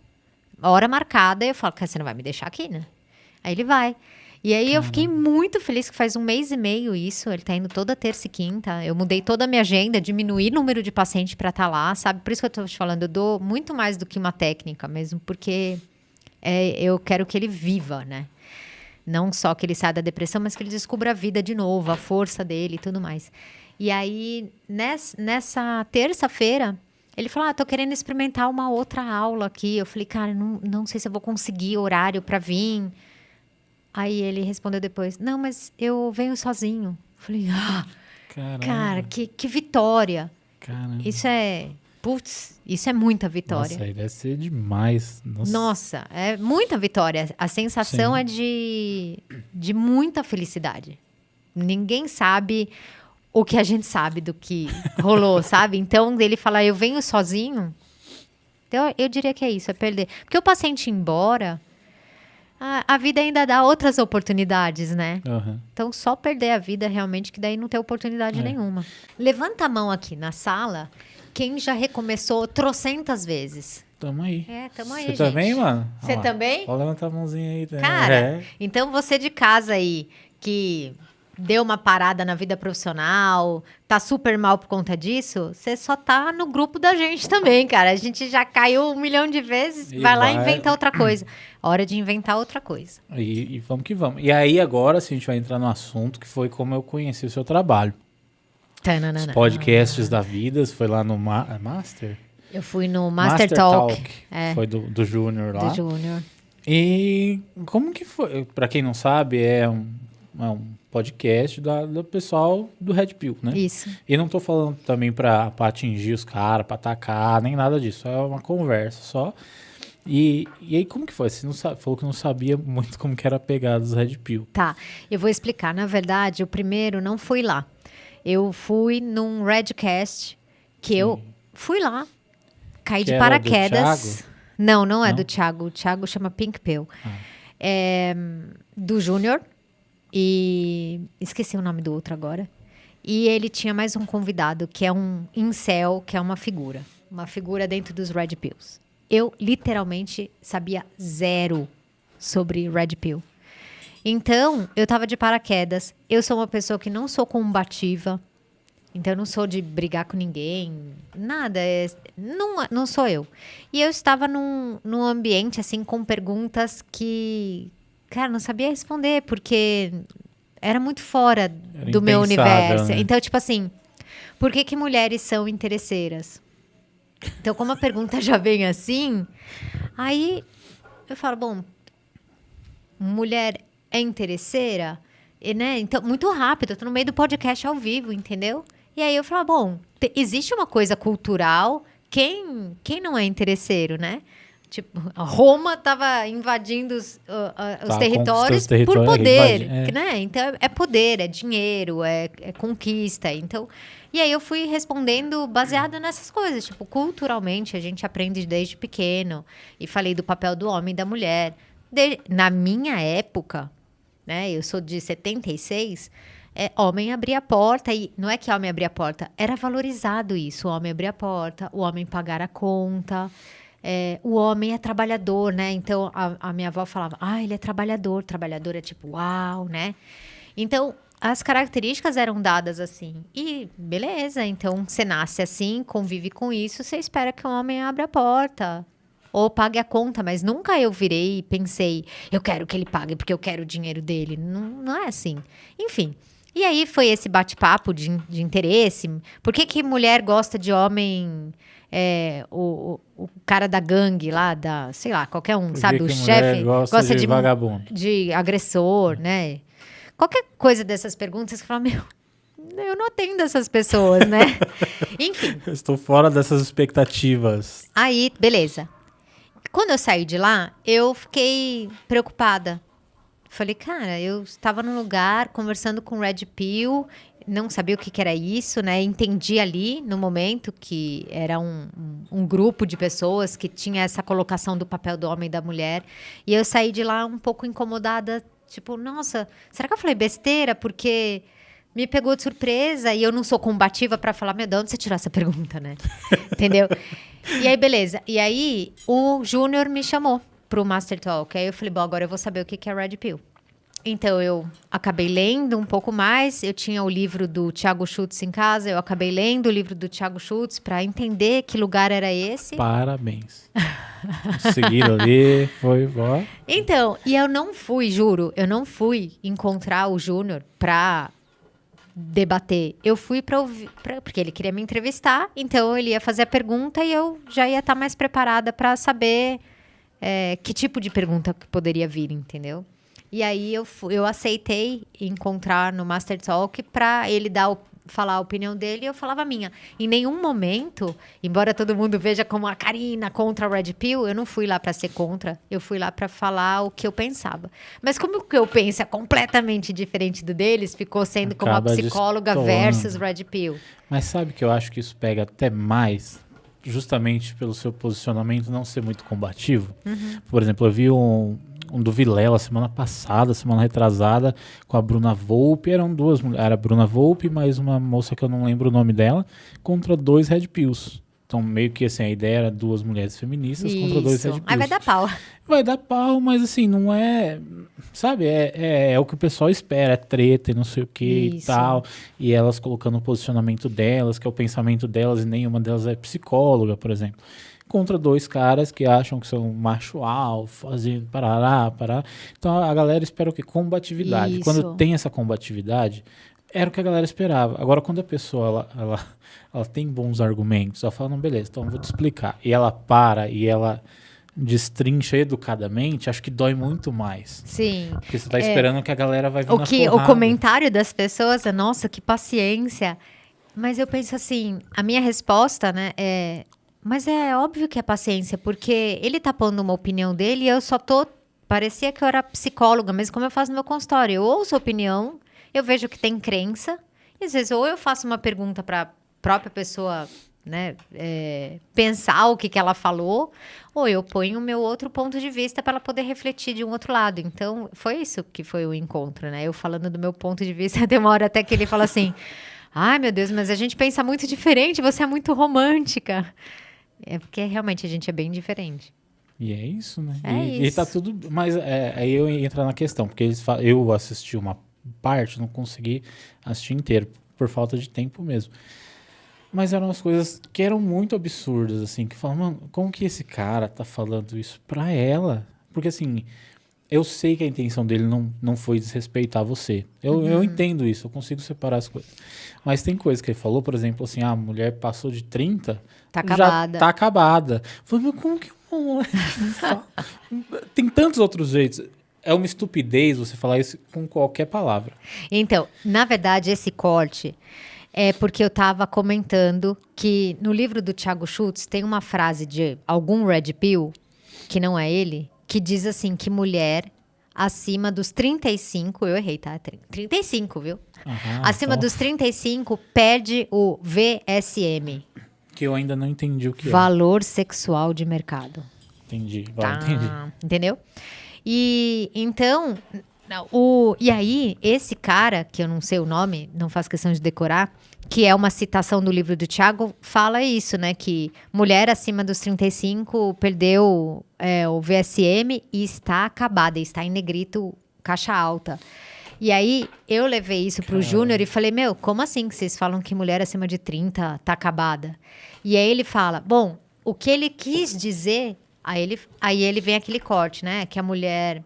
hora marcada, eu falo, você não vai me deixar aqui, né? Aí ele vai. E aí eu fiquei muito feliz que faz 1 mês e meio isso. Ele tá indo toda terça e quinta. Eu mudei toda a minha agenda, diminuí o número de pacientes para estar lá, sabe? Por isso que eu tô te falando, eu dou muito mais do que uma técnica mesmo, porque eu quero que ele viva, né? Não só que ele saia da depressão, mas que ele descubra a vida de novo, a força dele e tudo mais. E aí, nessa terça-feira, ele falou, tô querendo experimentar uma outra aula aqui. Eu falei, cara, não sei se eu vou conseguir horário para vir. Aí ele respondeu depois, não, mas eu venho sozinho. Eu falei, cara, que vitória. Caramba. Isso é muita vitória. Nossa, aí deve ser demais. Nossa, é muita vitória. A sensação é de muita felicidade. Ninguém sabe o que a gente sabe do que rolou, sabe? Então, ele fala, eu venho sozinho. Então, eu diria que é isso, é perder. Porque o paciente ir embora, a vida ainda dá outras oportunidades, né? Uhum. Então, só perder a vida realmente, que daí não tem oportunidade nenhuma. Levanta a mão aqui na sala, quem já recomeçou trocentas vezes. Tamo aí. Tamo aí, Você gente. também, mano? Você também? Pode levantar a mãozinha aí. Cara, então você de casa aí, que deu uma parada na vida profissional, tá super mal por conta disso, você só tá no grupo da gente também, cara. A gente já caiu 1 milhão de vezes, vai lá e inventa outra coisa. Hora de inventar outra coisa. E vamos que vamos. E aí agora, assim, a gente vai entrar no assunto que foi como eu conheci o seu trabalho. Os podcasts da vida, você foi lá no Master? Eu fui no Master Talk. Foi do Júnior lá. Do Júnior. E como que foi? Pra quem não sabe, é um podcast do pessoal do Red Pill, né? Isso. E não tô falando também pra atingir os caras, pra atacar, nem nada disso. É uma conversa só. E aí, como que foi? Você falou que não sabia muito como que era a pegada dos Red Pill. Tá, eu vou explicar. Na verdade, o primeiro não fui lá. Eu fui num Redcast, que eu fui lá, caí de paraquedas. Não é do Thiago. O Thiago chama Pink Pill. Do Júnior. E esqueci o nome do outro agora. E ele tinha mais um convidado, que é um incel, que é uma figura dentro dos Red Pills. Eu literalmente sabia 0 sobre Red Pill. Então, eu tava de paraquedas. Eu sou uma pessoa que não sou combativa. Então, eu não sou de brigar com ninguém. Nada. Não sou eu. E eu estava num ambiente, assim, com perguntas que... Cara, não sabia responder, porque era muito fora do meu universo. Né? Então, tipo assim, por que mulheres são interesseiras? Então, como a pergunta já vem assim, aí eu falo, bom, mulher é interesseira? E, né? Então, muito rápido, eu tô no meio do podcast ao vivo, entendeu? E aí eu falo, bom, existe uma coisa cultural, quem não é interesseiro, né? Tipo, a Roma estava invadindo os territórios por poder, né? Então, é poder, é dinheiro, é conquista. Então, e aí eu fui respondendo baseado nessas coisas. Tipo, culturalmente, a gente aprende desde pequeno. E falei do papel do homem e da mulher. Na minha época, né? Eu sou de 76... homem abria a porta, e não é que homem abria a porta, era valorizado isso. O homem abria a porta, o homem pagar a conta... o homem é trabalhador, né? Então, a minha avó falava, ele é trabalhador. Trabalhador é tipo, uau, né? Então, as características eram dadas assim. E, beleza, então, você nasce assim, convive com isso, você espera que o homem abra a porta. Ou pague a conta, mas nunca eu virei e pensei, eu quero que ele pague porque eu quero o dinheiro dele. Não é assim. Enfim. E aí, foi esse bate-papo de interesse. Por que mulher gosta de homem... o cara da gangue lá, sei lá, qualquer um, sabe? O chefe gosta de vagabundo, de agressor, né? Qualquer coisa dessas perguntas que fala, eu não atendo essas pessoas, né? Enfim. Eu estou fora dessas expectativas. Aí, beleza. Quando eu saí de lá, eu fiquei preocupada. Falei, cara, eu estava num lugar conversando com Red Pill, não sabia o que era isso, né? Entendi ali, no momento, que era um grupo de pessoas que tinha essa colocação do papel do homem e da mulher. E eu saí de lá um pouco incomodada, tipo, nossa, será que eu falei besteira? Porque me pegou de surpresa e eu não sou combativa para falar, de onde você tirou essa pergunta, né? Entendeu? E aí, beleza. E aí, o Júnior me chamou pro Master Talk. Aí eu falei, bom, agora eu vou saber o que é Red Pill. Então, eu acabei lendo um pouco mais. Eu tinha o livro do Thiago Schultz em casa. Eu acabei lendo o livro do Thiago Schultz para entender que lugar era esse. Parabéns. Seguiram ali, foi, ó. Então, e eu não fui, juro, eu não fui encontrar o Júnior para debater. Eu fui para ouvir, porque ele queria me entrevistar, então ele ia fazer a pergunta e eu já ia estar mais preparada para saber que tipo de pergunta que poderia vir, entendeu? E aí eu aceitei encontrar no Master Talk para ele falar a opinião dele e eu falava a minha. Em nenhum momento, embora todo mundo veja como a Karina contra a Red Pill, eu não fui lá para ser contra, eu fui lá para falar o que eu pensava. Mas como o que eu penso é completamente diferente do deles, ficou sendo como a psicóloga versus Red Pill. Mas sabe que eu acho que isso pega até mais, justamente pelo seu posicionamento não ser muito combativo? Uhum. Por exemplo, eu vi um do Vilela semana passada, semana retrasada, com a Bruna Volpe. Eram duas mulheres, era a Bruna Volpe mais uma moça que eu não lembro o nome dela, contra 2 Red Pills. Então, meio que assim, a ideia era 2 mulheres feministas contra 2 Red Pills. Aí vai dar pau. Vai dar pau, mas assim, não é... Sabe, é o que o pessoal espera, é treta e não sei o que e tal. E elas colocando o posicionamento delas, que é o pensamento delas, e nenhuma delas é psicóloga, por exemplo. Contra 2 caras que acham que são macho alfa, fazendo parará. Então a galera espera o quê? Combatividade. Isso. Quando tem essa combatividade, era o que a galera esperava. Agora, quando a pessoa ela tem bons argumentos, ela fala, não, beleza, então eu vou te explicar. E ela para e ela destrincha educadamente, acho que dói muito mais. Sim. Porque você tá esperando que a galera vai vir na porrada. O comentário das pessoas é, nossa, que paciência. Mas eu penso assim, a minha resposta, né, mas é óbvio que é paciência, porque ele tá pondo uma opinião dele e eu só parecia que eu era psicóloga, mas como eu faço no meu consultório, eu ouço a opinião, eu vejo que tem crença, e às vezes ou eu faço uma pergunta para a própria pessoa, né, pensar o que ela falou, ou eu ponho o meu outro ponto de vista para ela poder refletir de um outro lado. Então, foi isso que foi o encontro, né? Eu falando do meu ponto de vista, tem uma hora até que ele fala assim, ai meu Deus, mas a gente pensa muito diferente, você é muito romântica. É porque realmente a gente é bem diferente. E é isso, né? Isso. E tá tudo... Mas aí eu entro na questão, porque eu assisti uma parte, não consegui assistir inteiro, por falta de tempo mesmo. Mas eram umas coisas que eram muito absurdas, assim, que falam, mano, como que esse cara tá falando isso pra ela? Porque, assim, eu sei que a intenção dele não foi desrespeitar você. Eu entendo isso, eu consigo separar as coisas. Mas tem coisas que ele falou, por exemplo, assim, a mulher passou de 30... Tá acabada. Já tá acabada. Falei, mas como que uma mulher fala? Tem tantos outros jeitos. É uma estupidez você falar isso com qualquer palavra. Então, na verdade, esse corte é porque eu estava comentando que no livro do Thiago Schultz tem uma frase de algum Red Pill, que não é ele, que diz assim que mulher acima dos 35, eu errei, tá? 35, viu? Acima então, dos 35 perde o VSM. Que eu ainda não entendi o que Valor sexual de mercado. Entendi, entendi. Entendeu? E então, e aí, esse cara, que eu não sei o nome, não faço questão de decorar, que é uma citação do livro do Thiago, fala isso, né? Que mulher acima dos 35 perdeu o VSM e está acabada, está em negrito, caixa alta. E aí, eu levei isso pro Júnior e falei, meu, como assim que vocês falam que mulher acima de 30 tá acabada? E aí ele fala, bom, o que ele quis dizer, aí ele vem aquele corte, né? Que a mulher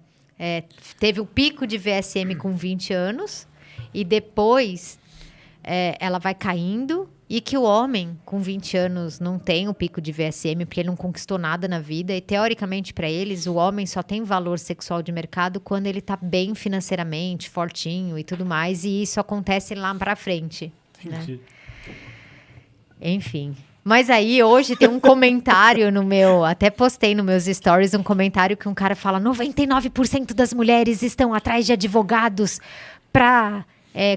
teve o pico de VSM com 20 anos e depois ela vai caindo e que o homem com 20 anos não tem o pico de VSM porque ele não conquistou nada na vida e teoricamente para eles o homem só tem valor sexual de mercado quando ele tá bem financeiramente, fortinho e tudo mais e isso acontece lá para frente, né? Enfim. Mas aí hoje tem um comentário até postei nos meus stories um comentário que um cara fala 99% das mulheres estão atrás de advogados para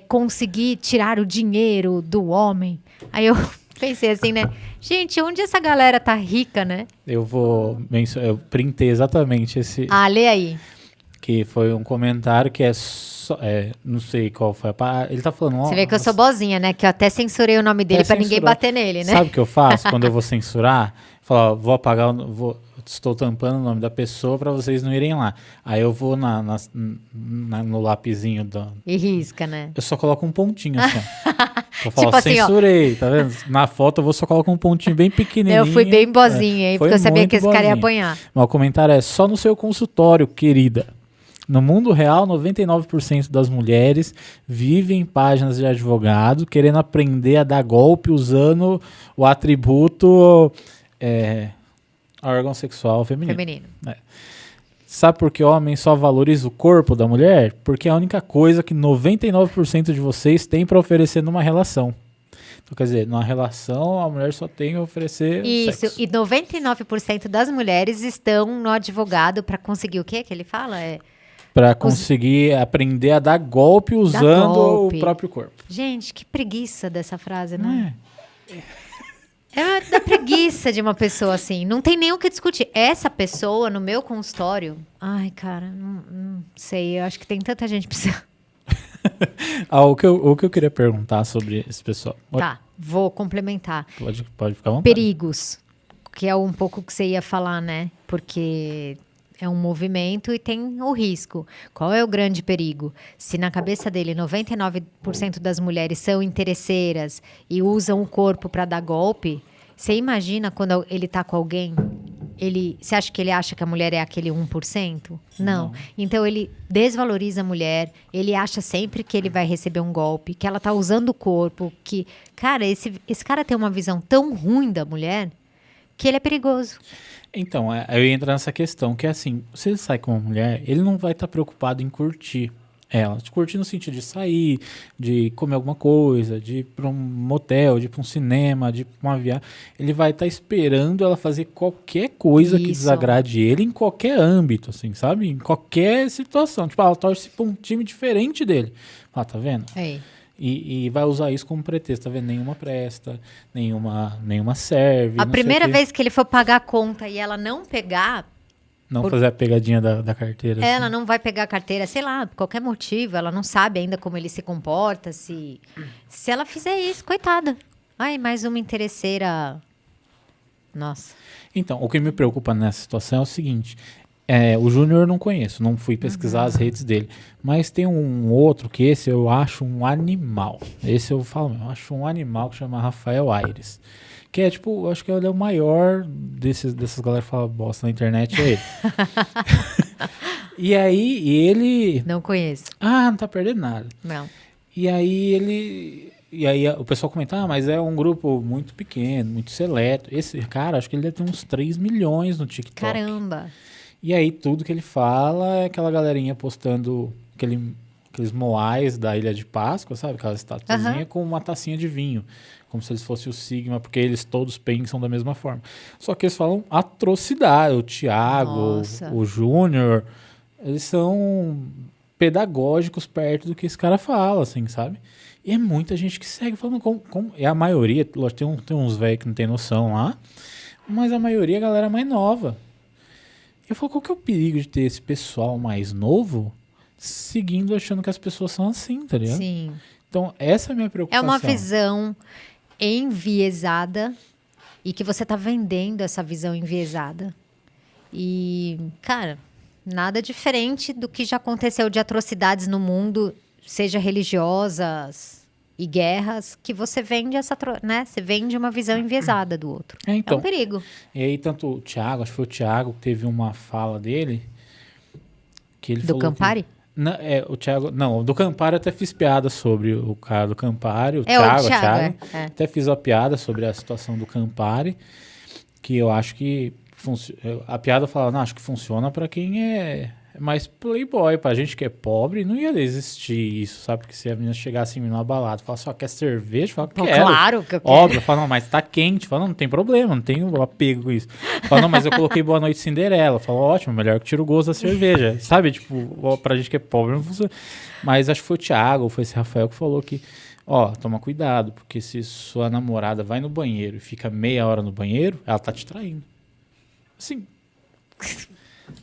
conseguir tirar o dinheiro do homem. Aí eu pensei assim, né? Gente, onde essa galera tá rica, né? Eu printei exatamente esse... lê aí. Que foi um comentário que não sei qual foi a... Ele tá falando... Você vê que eu sou bozinha, né? Que eu até censurei o nome dele pra ninguém bater nele, né? Sabe o que eu faço quando eu vou censurar? Falar, vou apagar... estou tampando o nome da pessoa para vocês não irem lá. Aí eu vou no lapisinho E risca, né? Eu só coloco um pontinho assim, ó. Eu falo, Tipo assim, ó. censurei, tá vendo? Na foto eu vou só colocar um pontinho bem pequenininho. Eu fui bem bozinha, hein? Foi Porque eu sabia muito que esse cara ia boazinha. apanhar. Mas o comentário é só no seu consultório, querida. No mundo real, 99% das mulheres vivem em páginas de advogado querendo aprender a dar golpe usando o atributo órgão sexual feminino. Sabe por que o homem só valoriza o corpo da mulher? Porque é a única coisa que 99% de vocês têm para oferecer numa relação. Então, quer dizer, numa relação, a mulher só tem a oferecer Isso, sexo. e 99% das mulheres estão no advogado para conseguir o quê que ele fala? Para conseguir aprender a dar golpe usando golpe. o próprio corpo. Gente, que preguiça dessa frase, Não né? é? É da preguiça de uma pessoa assim. Não tem nem o que discutir. Essa pessoa no meu consultório. Ai, cara, não sei. Eu acho que tem tanta gente precisando. O que eu queria perguntar sobre esse pessoal. Tá, vou complementar. Pode ficar à vontade. Perigos, que é um pouco o que você ia falar, né? Porque é um movimento e tem o risco. Qual é o grande perigo? Se na cabeça dele 99% das mulheres são interesseiras e usam o corpo para dar golpe, você imagina quando ele tá com alguém, você acha que ele acha que a mulher é aquele 1%? Não. Então ele desvaloriza a mulher, ele acha sempre que ele vai receber um golpe, que ela tá usando o corpo, que... Cara, esse cara tem uma visão tão ruim da mulher que ele é perigoso. Então, eu entro nessa questão, que é assim, se ele sai com uma mulher, ele não vai estar preocupado em curtir ela. De curtir no sentido de sair, de comer alguma coisa, de ir para um motel, de ir para um cinema, de ir para uma viagem. Ele vai estar esperando ela fazer qualquer coisa que desagrade ele em qualquer âmbito, assim, sabe? Em qualquer situação. Tipo, ela torce para um time diferente dele. Ah, tá vendo? É. E vai usar isso como pretexto, tá vendo? Nenhuma presta, nenhuma serve. A primeira vez que ele for pagar a conta e ela não pegar... Não fazer a pegadinha da carteira. Ela assim. não vai pegar a carteira, sei lá, por qualquer motivo. Ela não sabe ainda como ele se comporta. Se ela fizer isso, coitada. Ai, mais uma interesseira. Nossa. Então, o que me preocupa nessa situação é o seguinte. O Júnior eu não conheço, não fui pesquisar as redes dele. Mas tem um outro que esse eu acho um animal. Esse eu falo, eu acho um animal que chama Rafael Aires. Que é tipo, eu acho que ele é o maior dessas galera que fala bosta na internet, é ele. E aí, ele... Não conheço. não tá perdendo nada. Não. E aí o pessoal comenta, mas é um grupo muito pequeno, muito seleto. Esse cara, acho que ele deve ter uns 3 milhões no TikTok. Caramba. E aí tudo que ele fala é aquela galerinha postando aqueles moais da Ilha de Páscoa, sabe? Aquela estatuazinha com uma tacinha de vinho. Como se eles fossem o Sigma, porque eles todos pensam da mesma forma. Só que eles falam atrocidade. O Thiago, o Júnior, eles são pedagógicos perto do que esse cara fala, assim, sabe? E é muita gente que segue falando é a maioria, lógico, tem uns velhos que não tem noção lá, mas a maioria é a galera mais nova. Eu falo, qual que é o perigo de ter esse pessoal mais novo seguindo, achando que as pessoas são assim, tá ligado? Sim. Então, essa é a minha preocupação. É uma visão enviesada e que você tá vendendo essa visão enviesada. E, cara, nada diferente do que já aconteceu de atrocidades no mundo, seja religiosas e guerras, que você vende né? Você vende uma visão enviesada do outro. Então, é um perigo. E aí, tanto o Thiago, acho que foi o Thiago que teve uma fala dele que ele falou Do Campari? O Thiago... Não, do Campari eu até fiz piada sobre o cara do Campari. O Thiago. Até fiz uma piada sobre a situação do Campari, que eu acho que... A piada fala, não, acho que funciona pra quem é mais playboy. Pra gente que é pobre, não ia existir isso, sabe? Porque se a menina chegasse em mim numa balada e falasse, quer cerveja? Fala, quero. Claro que eu quero. Óbvio, fala, não, mas tá quente. Fala, não tem problema, não tenho apego com isso. Fala, não, mas eu coloquei Boa Noite Cinderela. Fala, ótimo, melhor que tira o gosto da cerveja. Sabe? Tipo, pra gente que é pobre, não funciona. Mas acho que foi o Thiago, ou foi esse Rafael que falou que, toma cuidado, porque se sua namorada vai no banheiro e fica meia hora no banheiro, ela tá te traindo. Assim,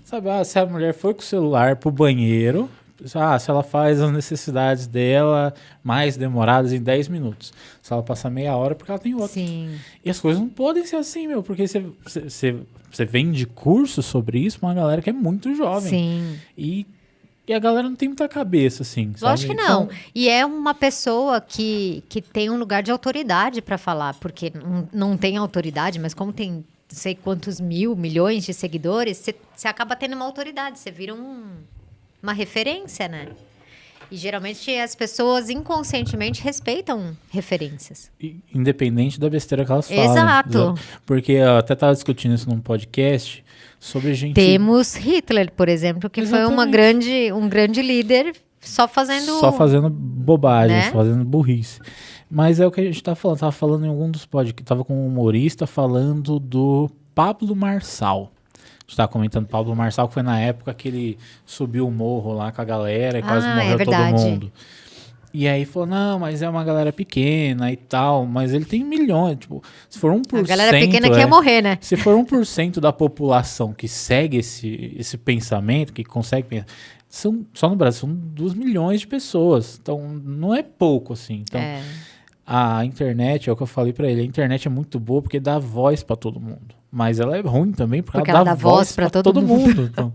sabe, se a mulher foi com o celular pro banheiro, se ela faz as necessidades dela mais demoradas em 10 minutos, se ela passar meia hora, porque ela tem outra. Sim. E as coisas não podem ser assim, porque você você vende curso sobre isso pra uma galera que é muito jovem. Sim. E a galera não tem muita cabeça, assim, sabe? Lógico que não. Então, E é uma pessoa que tem um lugar de autoridade para falar, porque não tem autoridade, mas como tem não sei quantos milhões de seguidores, você acaba tendo uma autoridade, você vira uma referência, né? E geralmente as pessoas inconscientemente respeitam referências. independente da besteira que elas falam. Exato. Porque eu até tava discutindo isso num podcast sobre gente... Temos Hitler, por exemplo, que foi um grande líder só fazendo bobagem, né? só fazendo burrice. Mas é o que a gente tá falando. Tava falando em algum dos podcasts. Tava com um humorista falando do Pablo Marçal. A gente tava comentando Pablo Marçal, que foi na época que ele subiu o morro lá com a galera e quase morreu todo mundo. E aí falou, não, mas é uma galera pequena e tal, mas ele tem milhões, tipo, se for 1%... A galera pequena quer morrer, né? Se for 1% da população que segue esse pensamento, que consegue pensar, só no Brasil são 2 milhões de pessoas, então não é pouco, assim. Então, a internet, é o que eu falei pra ele, a internet é muito boa porque dá voz pra todo mundo, mas ela é ruim também porque ela dá voz pra todo mundo. Então,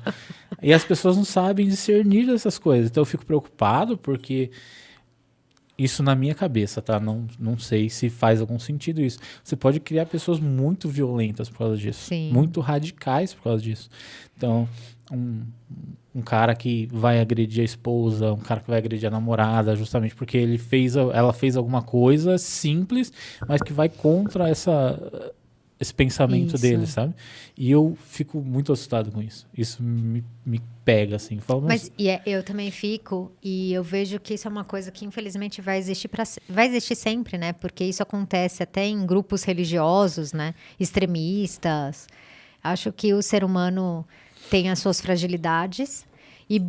e as pessoas não sabem discernir dessas coisas, então eu fico preocupado porque... Isso na minha cabeça, tá? Não sei se faz algum sentido isso. Você pode criar pessoas muito violentas por causa disso. Sim. Muito radicais por causa disso. Então, um cara que vai agredir a esposa, um cara que vai agredir a namorada, justamente porque ela fez alguma coisa simples, mas que vai contra esse pensamento dele, sabe? E eu fico muito assustado com isso. Isso me pega, assim. Mas eu também fico, e eu vejo que isso é uma coisa que infelizmente vai existir sempre, né? Porque isso acontece até em grupos religiosos, né? Extremistas. Acho que o ser humano tem as suas fragilidades e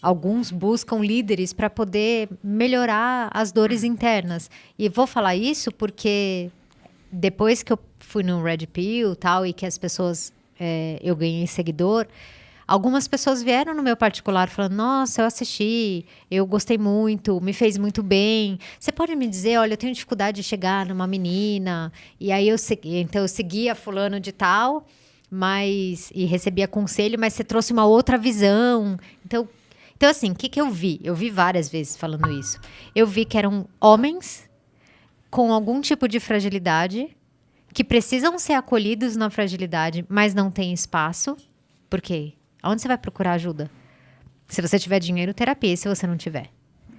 alguns buscam líderes para poder melhorar as dores internas. E vou falar isso porque depois que eu fui no Red Pill tal, e que as pessoas, eu ganhei seguidor, algumas pessoas vieram no meu particular falando, nossa, eu assisti, eu gostei muito, me fez muito bem. Você pode me dizer, olha, eu tenho dificuldade de chegar numa menina, e aí eu seguia fulano de tal, e recebia conselho, mas você trouxe uma outra visão. Então assim, o que eu vi? Eu vi várias vezes falando isso. Eu vi que eram homens com algum tipo de fragilidade, que precisam ser acolhidos na fragilidade, mas não tem espaço. Por quê? Onde você vai procurar ajuda? Se você tiver dinheiro, terapia. E se você não tiver?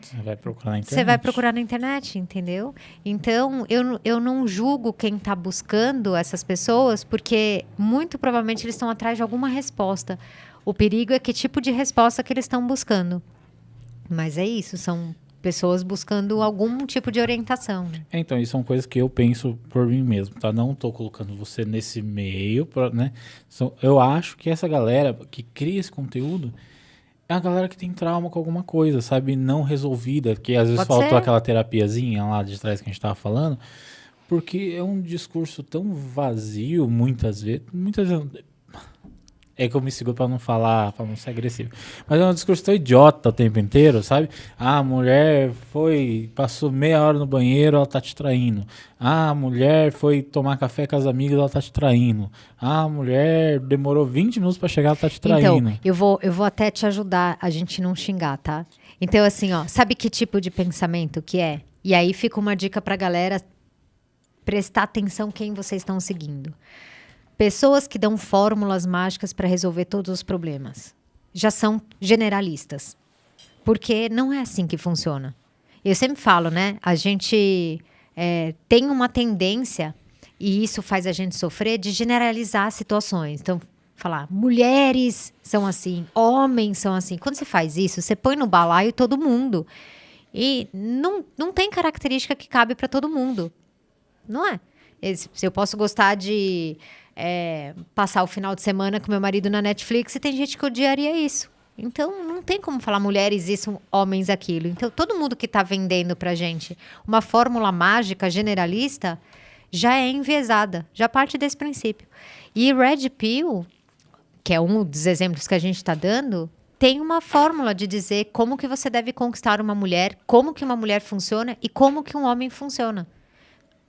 Você vai procurar na internet. Você vai procurar na internet, entendeu? Então, eu não julgo quem está buscando essas pessoas, porque muito provavelmente eles estão atrás de alguma resposta. O perigo é que tipo de resposta que eles estão buscando. Mas é isso, são pessoas buscando algum tipo de orientação. Então, isso são coisas que eu penso por mim mesmo, tá? Não tô colocando você nesse meio, né? Eu acho que essa galera que cria esse conteúdo é a galera que tem trauma com alguma coisa, sabe? Não resolvida, que às vezes faltou aquela terapiazinha lá de trás que a gente tava falando, porque é um discurso tão vazio, muitas vezes... É que eu me seguro pra não falar, pra não ser agressivo. Mas é um discurso tão idiota o tempo inteiro, sabe? Ah, a mulher passou meia hora no banheiro, ela tá te traindo. Ah, a mulher foi tomar café com as amigas, ela tá te traindo. Ah, a mulher demorou 20 minutos pra chegar, ela tá te traindo. Então, eu vou até te ajudar a gente não xingar, tá? Então, assim, ó, sabe que tipo de pensamento que é? E aí fica uma dica pra galera prestar atenção quem vocês estão seguindo. Pessoas que dão fórmulas mágicas para resolver todos os problemas já são generalistas, porque não é assim que funciona. Eu sempre falo, né? A gente tem uma tendência, e isso faz a gente sofrer, de generalizar situações. Então, falar, mulheres são assim, homens são assim. Quando você faz isso, você põe no balaio todo mundo. E não tem característica que cabe para todo mundo. Não é? Se eu posso gostar de... passar o final de semana com meu marido na Netflix, e tem gente que odiaria isso. Então, não tem como falar mulheres isso, homens aquilo. Então, todo mundo que está vendendo pra gente uma fórmula mágica generalista já é enviesada, já parte desse princípio. E Red Pill, que é um dos exemplos que a gente está dando, tem uma fórmula de dizer como que você deve conquistar uma mulher, como que uma mulher funciona e como que um homem funciona.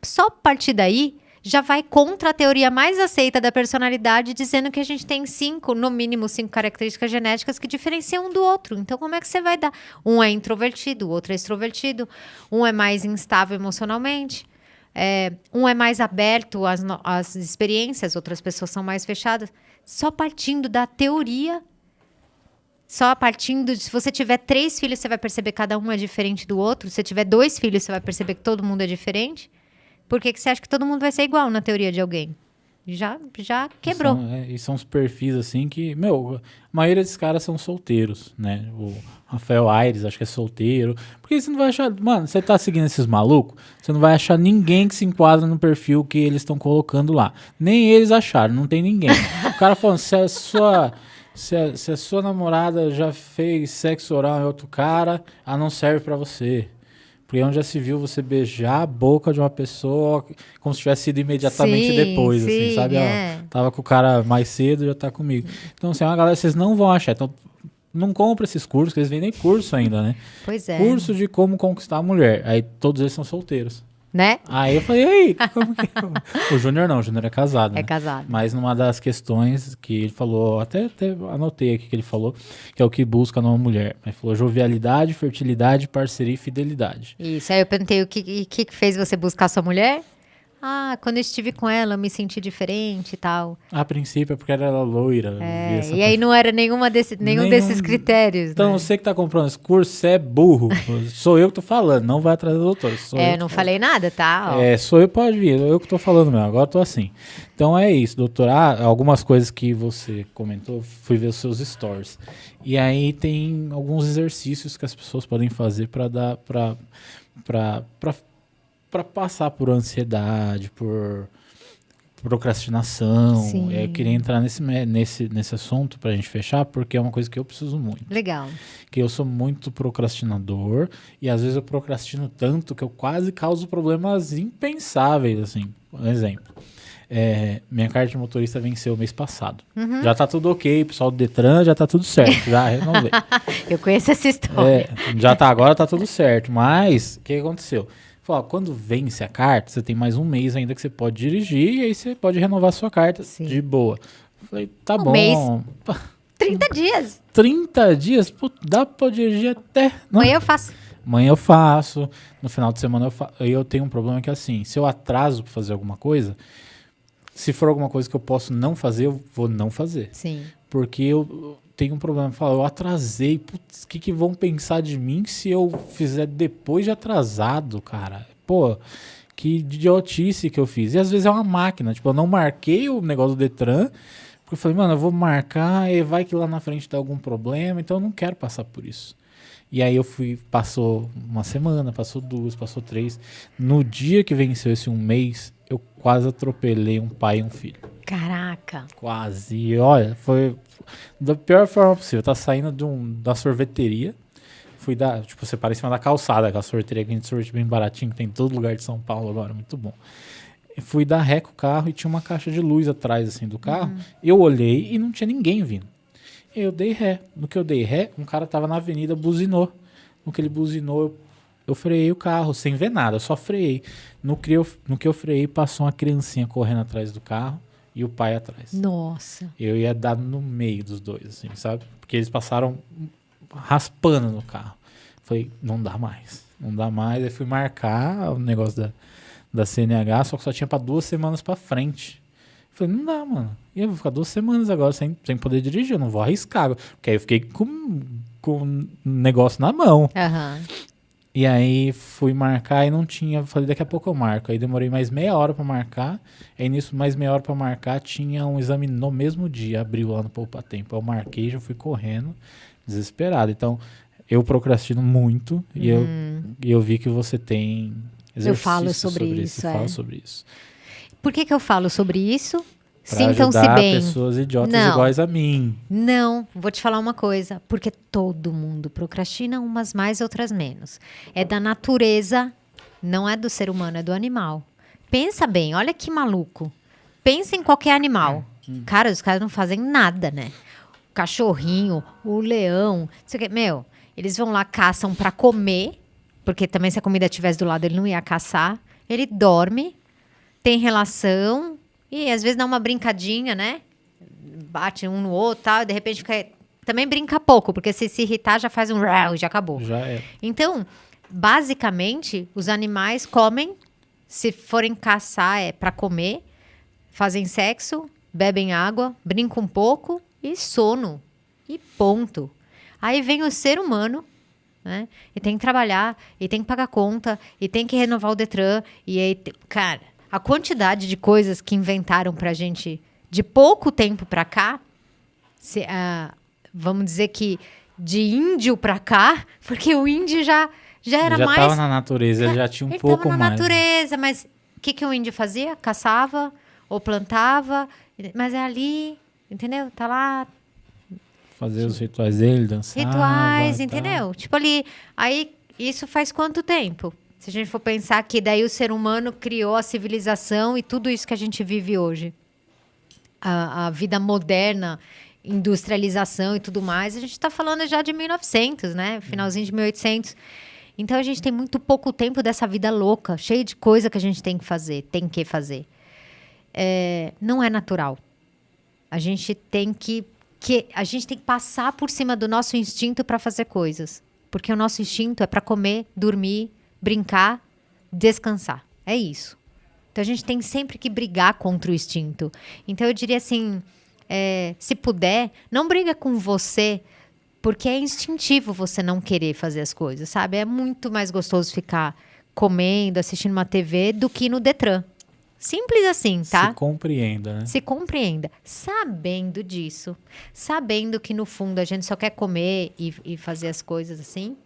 Só a partir daí, já vai contra a teoria mais aceita da personalidade, dizendo que a gente tem no mínimo 5 características genéticas que diferenciam um do outro. Então, como é que você vai dar? Um é introvertido, o outro é extrovertido, um é mais instável emocionalmente, um é mais aberto às experiências, outras pessoas são mais fechadas. Só partindo da teoria, se você tiver 3 filhos, você vai perceber que cada um é diferente do outro. Se você tiver 2 filhos, você vai perceber que todo mundo é diferente. Por que você acha que todo mundo vai ser igual na teoria de alguém? Já quebrou. E são os perfis, assim, que... a maioria desses caras são solteiros, né? O Rafael Aires, acho que é solteiro. Porque você não vai achar... Mano, você tá seguindo esses malucos, você não vai achar ninguém que se enquadra no perfil que eles estão colocando lá. Nem eles acharam, não tem ninguém. O cara falando, se a sua namorada já fez sexo oral em outro cara, não serve pra você. Porque onde já se viu você beijar a boca de uma pessoa como se tivesse sido imediatamente depois, assim, sabe? Tava com o cara mais cedo, já tá comigo. Então, assim, uma galera, vocês não vão achar. Então, não compra esses cursos, que eles vendem curso ainda, né? Pois é. Curso de como conquistar a mulher. Aí todos eles são solteiros. Né? Aí eu falei, e aí, como que... O Júnior não, o Júnior é casado, né? É casado. Mas numa das questões que ele falou, até anotei aqui que ele falou, que é o que busca numa mulher. Ele falou jovialidade, fertilidade, parceria e fidelidade. Isso, aí eu perguntei o que fez você buscar sua mulher? Quando eu estive com ela, eu me senti diferente e tal. A princípio é porque ela era loira. E aí não era nenhum desses critérios. Então, né? Você que tá comprando esse curso, você é burro. Sou eu que tô falando, não vai atrás do doutor. Não falei nada, tá? Sou eu, pode vir. Eu que tô falando mesmo, agora eu tô assim. Então é isso, doutor. Algumas coisas que você comentou, fui ver os seus stories. E aí tem alguns exercícios que as pessoas podem fazer para dar para passar por ansiedade, por procrastinação. Sim. Eu queria entrar nesse assunto pra gente fechar, porque é uma coisa que eu preciso muito. Legal. Que eu sou muito procrastinador e às vezes eu procrastino tanto que eu quase causo problemas impensáveis, assim. Um exemplo. Minha carta de motorista venceu mês passado. Uhum. Já tá tudo ok, pessoal do Detran, já tá tudo certo, já renovei. Eu conheço essa história. Agora tá tudo certo, mas o que aconteceu? Falou, quando vence a carta, você tem mais um mês ainda que você pode dirigir e aí você pode renovar a sua carta de boa. Falei, tá bom. Mês, 30 dias. 30 dias? Pô, dá pra dirigir até... Amanhã eu faço. Amanhã eu faço, no final de semana eu faço. Eu tenho um problema que é assim, se eu atraso pra fazer alguma coisa, se for alguma coisa que eu posso não fazer, eu vou não fazer. Sim. Porque eu tenho um problema. Eu atrasei. Putz, o que vão pensar de mim se eu fizer depois de atrasado, cara? Pô, que idiotice que eu fiz. E às vezes é uma máquina. Tipo, eu não marquei o negócio do Detran, porque eu falei, mano, eu vou marcar e vai que lá na frente dá algum problema, então eu não quero passar por isso. E aí passou uma semana, passou 2, passou 3. No dia que venceu esse um mês, eu quase atropelei um pai e um filho. Caraca. Quase. E olha, foi da pior forma possível. Eu tava saindo da sorveteria. Você para em cima da calçada, aquela sorveteria que a gente sorvete bem baratinho, que tem em todo lugar de São Paulo agora, muito bom. Fui dar ré com o carro e tinha uma caixa de luz atrás, assim, do carro. Eu olhei e não tinha ninguém vindo. Eu dei ré. No que eu dei ré, um cara tava na avenida, buzinou. No que ele buzinou, eu freiei o carro, sem ver nada, eu só freiei. No que eu freiei, passou uma criancinha correndo atrás do carro e o pai atrás. Nossa. Eu ia dar no meio dos dois, assim, sabe? Porque eles passaram raspando no carro. Falei, não dá mais. Não dá mais. Aí fui marcar o negócio da CNH, só que só tinha pra 2 semanas pra frente. Falei, não dá, mano. E eu vou ficar 2 semanas agora sem poder dirigir, eu não vou arriscar. Porque aí eu fiquei com o negócio na mão. Aham. E aí fui marcar e não tinha. Falei, daqui a pouco eu marco. Aí demorei mais meia hora pra marcar. Aí nisso, mais meia hora pra marcar, tinha um exame no mesmo dia. Abriu lá no Poupa Tempo. Eu marquei, já fui correndo, desesperado. Então, eu procrastino muito. E eu vi que você tem exercícios Eu falo sobre isso. Fala sobre isso. Por que eu falo sobre isso? Pra Sintam-se ajudar bem. pessoas idiotas Não. iguais a mim. Não, vou te falar uma coisa. Porque todo mundo procrastina, umas mais, outras menos. É da natureza, não é do ser humano, é do animal. Pensa bem, olha que maluco. Pensa em qualquer animal. Cara, os caras não fazem nada, né? O cachorrinho, o leão, não sei o quê. Meu, eles vão lá, caçam pra comer, porque também se a comida estivesse do lado, ele não ia caçar. Ele dorme, tem relação e às vezes dá uma brincadinha, né? Bate um no outro, tal, e de repente também brinca pouco, porque se irritar já faz um rau e já acabou. Já é. Então, basicamente, os animais comem, se forem caçar é para comer, fazem sexo, bebem água, brincam um pouco e sono. E ponto. Aí vem o ser humano, né? E tem que trabalhar, e tem que pagar conta, e tem que renovar o Detran. E aí, cara, a quantidade de coisas que inventaram pra gente de pouco tempo pra cá, vamos dizer que de índio pra cá, porque o índio já era mais... Já estava na natureza, ele já tinha um pouco mais. Ele estava na natureza, mas o que o índio fazia? Caçava ou plantava, mas é ali, entendeu? Tá lá... Fazer os rituais dele, dançar. Rituais, entendeu? Tipo ali, aí isso faz quanto tempo? Se a gente for pensar que daí o ser humano criou a civilização e tudo isso que a gente vive hoje. A vida moderna, industrialização e tudo mais, a gente está falando já de 1900, né? Finalzinho de 1800. Então a gente tem muito pouco tempo dessa vida louca, cheia de coisa que a gente tem que fazer. Não é natural. A gente tem que passar por cima do nosso instinto para fazer coisas. Porque o nosso instinto é para comer, dormir, brincar, descansar. É isso. Então, a gente tem sempre que brigar contra o instinto. Então, eu diria assim, se puder, não briga com você, porque é instintivo você não querer fazer as coisas, sabe? É muito mais gostoso ficar comendo, assistindo uma TV, do que no Detran. Simples assim, tá? Se compreenda, né? Se compreenda. Sabendo disso. Sabendo que, no fundo, a gente só quer comer e fazer as coisas assim.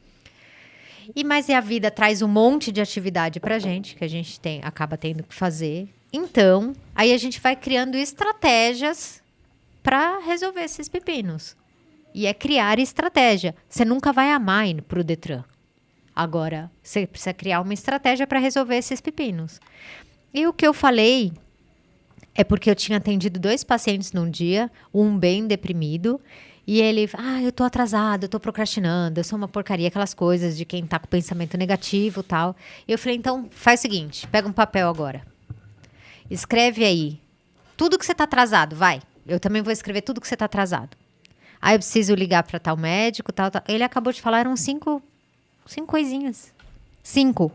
Mas a vida traz um monte de atividade pra gente, que a gente acaba tendo que fazer. Então, aí a gente vai criando estratégias para resolver esses pepinos. E é criar estratégia. Você nunca vai amar ir pro Detran. Agora, você precisa criar uma estratégia para resolver esses pepinos. E o que eu falei é porque eu tinha atendido 2 pacientes num dia, um bem deprimido, e ele, eu tô atrasado, eu tô procrastinando, eu sou uma porcaria, aquelas coisas de quem tá com pensamento negativo e tal. E eu falei, então, faz o seguinte, pega um papel agora. Escreve aí tudo que você tá atrasado, vai. Eu também vou escrever tudo que você tá atrasado. Aí eu preciso ligar para tal médico, tal. Ele acabou de falar, eram 5 coisinhas. 5.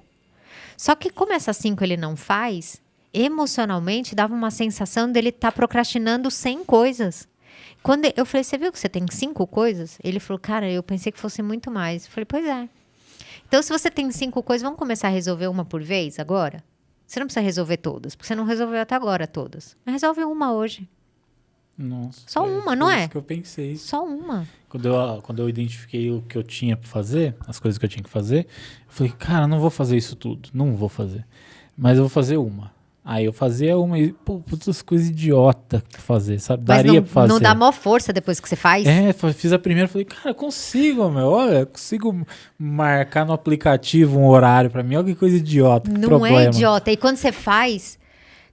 Só que como essas 5 ele não faz, emocionalmente dava uma sensação dele estar procrastinando 100 coisas. Quando eu falei, você viu que você tem 5 coisas? Ele falou, cara, eu pensei que fosse muito mais. Eu falei, pois é. Então, se você tem 5 coisas, vamos começar a resolver uma por vez agora? Você não precisa resolver todas, porque você não resolveu até agora todas. Mas resolve uma hoje. Nossa. Só uma, não é? Isso que eu pensei. Só uma. Quando eu identifiquei o que eu tinha pra fazer, as coisas que eu tinha que fazer, eu falei, cara, não vou fazer isso tudo. Não vou fazer. Mas eu vou fazer uma. Aí eu fazia uma e, putas coisas idiota pra fazer, sabe? Mas Daria pra fazer. Não dá maior força depois que você faz? Fiz a primeira, falei, cara, consigo, meu. Olha, consigo marcar no aplicativo um horário pra mim. Olha que coisa idiota. Que não problema. É idiota. E quando você faz,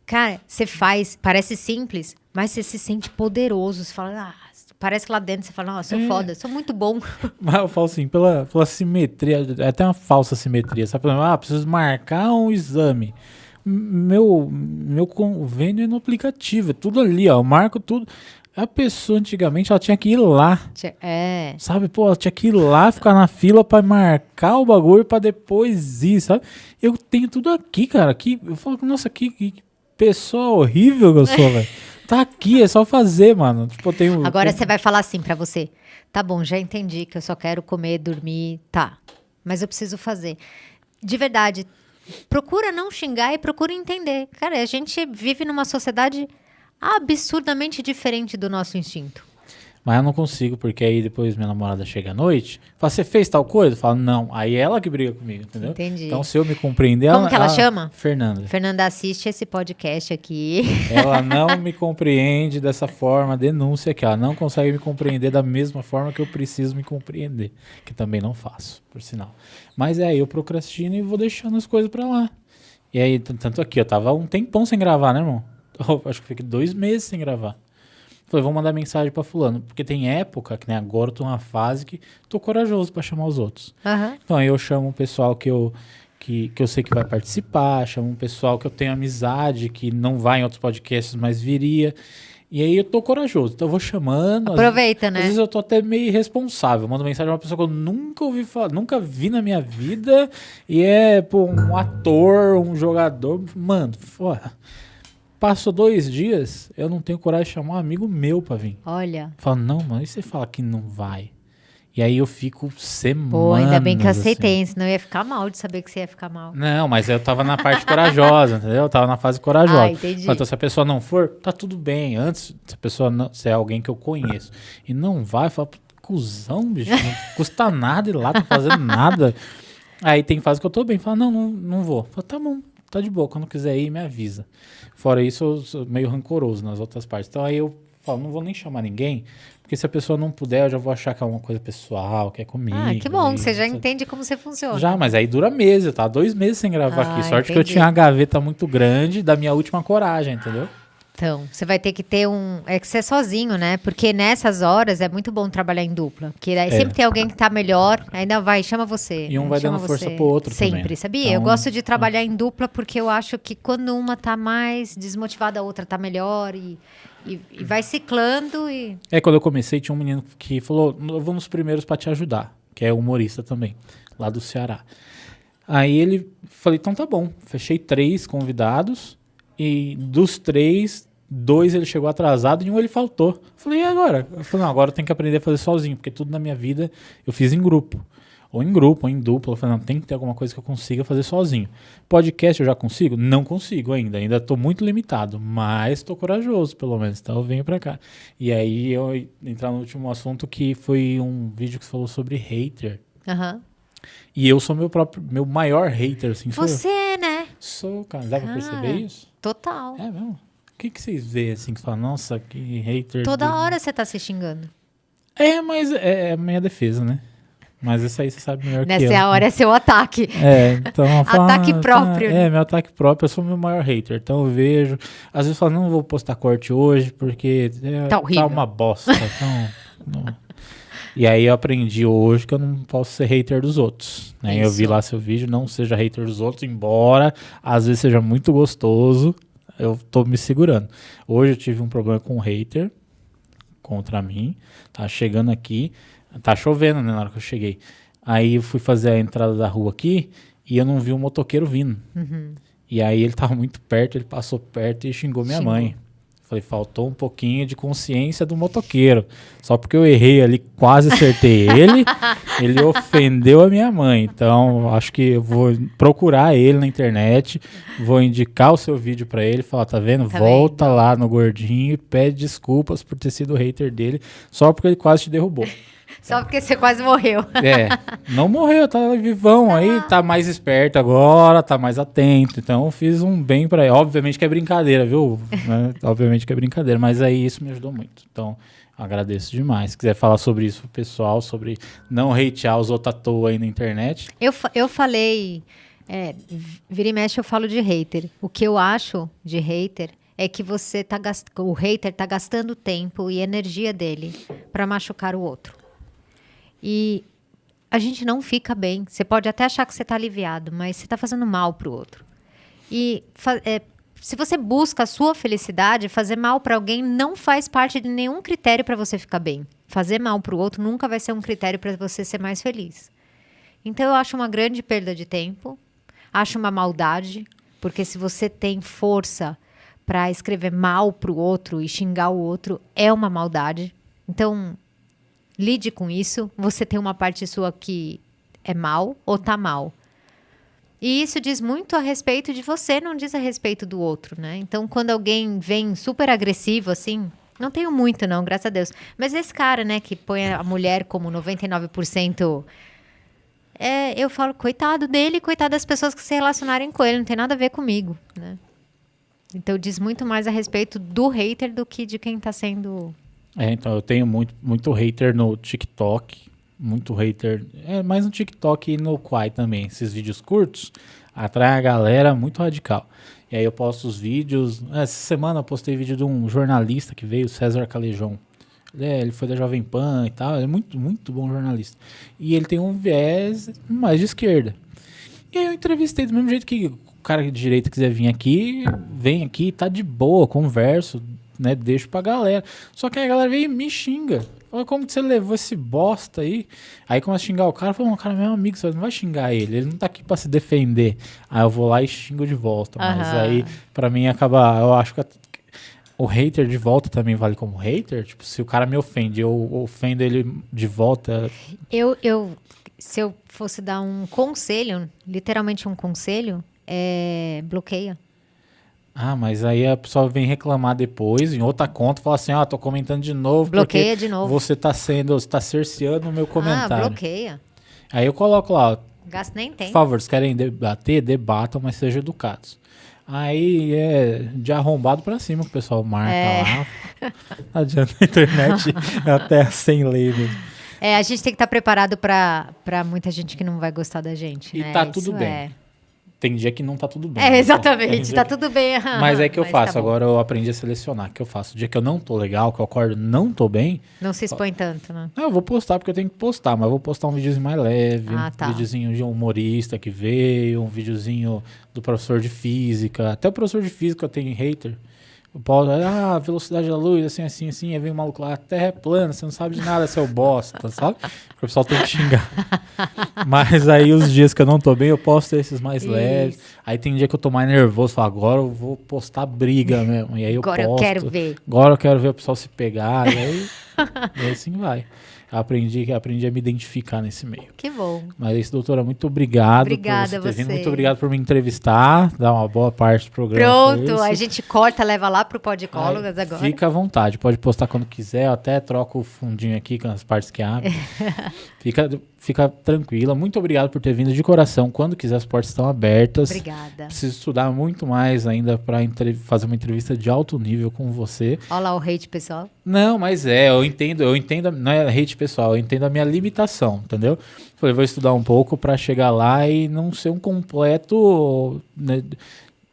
cara, você faz, parece simples, mas você se sente poderoso. Você fala, parece que lá dentro você fala, nossa, sou foda, sou muito bom. Mas eu falo assim, pela simetria, é até uma falsa simetria, sabe? Preciso marcar um exame. Meu convênio é no aplicativo, é tudo ali, ó, eu marco tudo. A pessoa, antigamente, ela tinha que ir lá. Sabe, ela tinha que ir lá, ficar na fila pra marcar o bagulho pra depois ir, sabe? Eu tenho tudo aqui, cara, aqui, eu falo, nossa, que pessoa horrível que eu sou, velho. Tá aqui, é só fazer, mano. Tipo, eu tenho... Agora você vai falar assim pra você, tá bom, já entendi que eu só quero comer, dormir, tá, mas eu preciso fazer. De verdade, procura não xingar e procura entender. Cara, a gente vive numa sociedade absurdamente diferente do nosso instinto. Mas eu não consigo, porque aí depois minha namorada chega à noite, fala, você fez tal coisa? Eu falo, não. Aí ela que briga comigo, entendeu? Entendi. Então se eu me compreender... Como que ela chama? Fernanda. Fernanda, assiste esse podcast aqui. Ela não me compreende dessa forma, denúncia aqui. Ela não consegue me compreender da mesma forma que eu preciso me compreender. Que também não faço, por sinal. Mas aí eu procrastino e vou deixando as coisas pra lá. E aí, tanto aqui, eu tava um tempão sem gravar, né, irmão? Acho que fiquei 2 meses sem gravar. Falei, vou mandar mensagem pra fulano. Porque tem época, que nem agora eu tô numa fase que tô corajoso pra chamar os outros. Uhum. Então aí eu chamo o pessoal que que eu sei que vai participar, chamo um pessoal que eu tenho amizade, que não vai em outros podcasts, mas viria. E aí eu tô corajoso, então eu vou chamando. Aproveita, né? Às vezes eu tô até meio irresponsável. Mando mensagem a uma pessoa que eu nunca ouvi falar, nunca vi na minha vida. E pô, um ator, um jogador. Mano, passou 2 dias, eu não tenho coragem de chamar um amigo meu pra vir. Olha. Falo, não, mano, e você fala que não vai? E aí eu fico semanas. Pô, ainda bem que eu aceitei, assim. senão eu ia ficar mal de saber que você ia ficar mal. Não, mas eu tava na parte corajosa, entendeu? Eu tava na fase corajosa. Ah, entendi. Então, se a pessoa não for, tá tudo bem. Antes, se a pessoa não, se é alguém que eu conheço e não vai, fala, cuzão, bicho, não custa nada ir lá, tá fazendo nada. Aí tem fase que eu tô bem, fala, não vou. Fala, tá bom, tá de boa, quando quiser ir, me avisa. Fora isso, eu sou meio rancoroso nas outras partes. Então aí eu falo, não vou nem chamar ninguém, porque se a pessoa não puder, eu já vou achar que é uma coisa pessoal, que é comigo. Ah, que bom, e, você já entende como você funciona. Já, mas aí dura meses, eu tava 2 meses sem gravar aqui. Sorte que eu entendi. tinha uma gaveta muito grande da minha última coragem, entendeu? Então, você vai ter que ter É que você é sozinho, né? Porque nessas horas é muito bom trabalhar em dupla. Porque daí sempre tem alguém que tá melhor, ainda chama você. E um vai chama dando força você. pro outro sempre, também. sabia? Então, eu gosto de trabalhar em dupla porque eu acho que quando uma tá mais desmotivada, a outra tá melhor e vai ciclando e... quando eu comecei, tinha um menino que falou, eu vou nos primeiros pra te ajudar, que é humorista também, lá do Ceará. Aí falei, então tá bom. Fechei 3 convidados e dos 3, 2 ele chegou atrasado e 1 ele faltou. Falei, e agora? Eu falei, não, agora eu tenho que aprender a fazer sozinho, porque tudo na minha vida eu fiz em grupo. Ou em grupo, ou em dupla. Eu falei, não, tem que ter alguma coisa que eu consiga fazer sozinho. Podcast eu já consigo? Não consigo ainda tô muito limitado, mas tô corajoso, pelo menos, então eu venho pra cá. E aí eu entrar no último assunto, que foi um vídeo que falou sobre hater. Aham. E eu sou meu maior hater, assim. Você é, né? Sou, cara, dá pra perceber isso? Total. É mesmo? O que vocês veem, assim, que falam, nossa, que hater. Toda hora você tá se xingando. Mas é a minha defesa, né? Mas isso aí você sabe melhor que eu. Nessa hora é seu ataque. Então eu falo, Ataque próprio. Meu ataque próprio, eu sou o meu maior hater. Então eu vejo, às vezes eu falo, não vou postar corte hoje, porque Tá horrível. tá uma bosta. Então, não. E aí eu aprendi hoje que eu não posso ser hater dos outros. Né? Eu vi lá seu vídeo, não seja hater dos outros, embora às vezes seja muito gostoso, eu tô me segurando. Hoje eu tive um problema com um hater contra mim, tá chegando aqui, tá chovendo, né, na hora que eu cheguei. Aí eu fui fazer a entrada da rua aqui e eu não vi um motoqueiro vindo. Uhum. E aí ele tava muito perto, ele passou perto e xingou minha mãe. Falei, faltou um pouquinho de consciência do motoqueiro. Só porque eu errei ali, quase acertei ele, ele ofendeu a minha mãe. Então, acho que eu vou procurar ele na internet, vou indicar o seu vídeo pra ele, falar, tá vendo? Volta lá no gordinho e pede desculpas por ter sido hater dele, só porque ele quase te derrubou. Só porque você quase morreu. Não morreu, tá vivão aí, tá mais esperto agora, tá mais atento. Então eu fiz um bem pra ele. Obviamente que é brincadeira, viu? Obviamente que é brincadeira, mas aí isso me ajudou muito. Então agradeço demais. Se quiser falar sobre isso pro pessoal, sobre não hatear os outros à toa aí na internet. Eu falei, vira e mexe eu falo de hater. O que eu acho de hater é que o hater tá gastando tempo e energia dele pra machucar o outro. E a gente não fica bem. Você pode até achar que você está aliviado, mas você está fazendo mal para o outro. E se você busca a sua felicidade, fazer mal para alguém não faz parte de nenhum critério para você ficar bem. Fazer mal para o outro nunca vai ser um critério para você ser mais feliz. Então eu acho uma grande perda de tempo. Acho uma maldade, porque se você tem força para escrever mal para o outro e xingar o outro, é uma maldade. Então lide com isso. Você tem uma parte sua que é mal ou tá mal. E isso diz muito a respeito de você, não diz a respeito do outro, né? Então, quando alguém vem super agressivo, assim... Não tenho muito, não, graças a Deus. Mas esse cara, né, que põe a mulher como 99%... eu falo, coitado dele, coitado das pessoas que se relacionarem com ele. Não tem nada a ver comigo, né? Então, diz muito mais a respeito do hater do que de quem tá sendo... Então eu tenho muito hater no TikTok, muito hater, mais no TikTok e no Quai também, esses vídeos curtos, atrai a galera muito radical. E aí eu posto os vídeos, essa semana eu postei vídeo de um jornalista que veio, César Calejão. Ele foi da Jovem Pan e tal, ele é muito, muito bom jornalista. E ele tem um viés mais de esquerda. E aí eu entrevistei do mesmo jeito que o cara de direita quiser vir aqui, vem aqui, tá de boa, converso, né? Deixo pra galera. Só que aí a galera vem e me xinga. Fala, como que você levou esse bosta aí? Aí começa a xingar o cara, fala, o cara é meu amigo, você não vai xingar ele não tá aqui pra se defender. Aí eu vou lá e xingo de volta. Mas aí, pra mim, acaba, eu acho que o hater de volta também vale como hater? Tipo, se o cara me ofende, eu ofendo ele de volta. Se eu fosse dar um conselho, literalmente um conselho, bloqueia. Ah, mas aí a pessoa vem reclamar depois, em outra conta, fala assim, tô comentando de novo. Bloqueia de novo. Você tá cerceando o meu comentário. Bloqueia. Aí eu coloco lá, Gasto nem tem. por favor, se querem debater, debatam, mas sejam educados. Aí de arrombado pra cima que o pessoal marca lá. Não adianta, a internet é até sem lei mesmo. A gente tem que estar preparado pra muita gente que não vai gostar da gente, né? E tá tudo bem. Tem dia que não tá tudo bem. Exatamente, tá tudo bem. Mas é que eu faço, tá agora eu aprendi a selecionar. O que eu faço? O dia que eu não tô legal, que eu acordo não tô bem... Não se expõe tanto, né? Não, eu vou postar porque eu tenho que postar, mas eu vou postar um videozinho mais leve, tá. Um videozinho de um humorista que veio, um videozinho do professor de física. Até o professor de física tem hater. O Paulo, velocidade da luz, assim, aí vem um maluco lá, a terra é plana, você não sabe de nada, seu bosta, sabe? O pessoal tem que xingar. Mas aí os dias que eu não tô bem, eu posto esses mais leves. Aí tem dia que eu tô mais nervoso, falo, agora eu vou postar briga mesmo. E aí agora posto. Eu quero ver. Agora eu quero ver o pessoal se pegar, e aí assim vai. Aprendi a me identificar nesse meio. Que bom. Mas é isso, doutora, muito obrigado. Obrigada por você ter vindo. você. Muito obrigado por me entrevistar, dar uma boa parte do programa. Pronto, a gente corta, leva lá pro Podcólogas agora. Fica à vontade, pode postar quando quiser, eu até troco o fundinho aqui com as partes que abrem. Fica tranquila. Muito obrigado por ter vindo de coração. Quando quiser, as portas estão abertas. Obrigada. Preciso estudar muito mais ainda para fazer uma entrevista de alto nível com você. Olha lá o hate pessoal. Não, mas eu entendo, não é hate pessoal, eu entendo a minha limitação, entendeu? Falei, vou estudar um pouco para chegar lá e não ser um completo, né,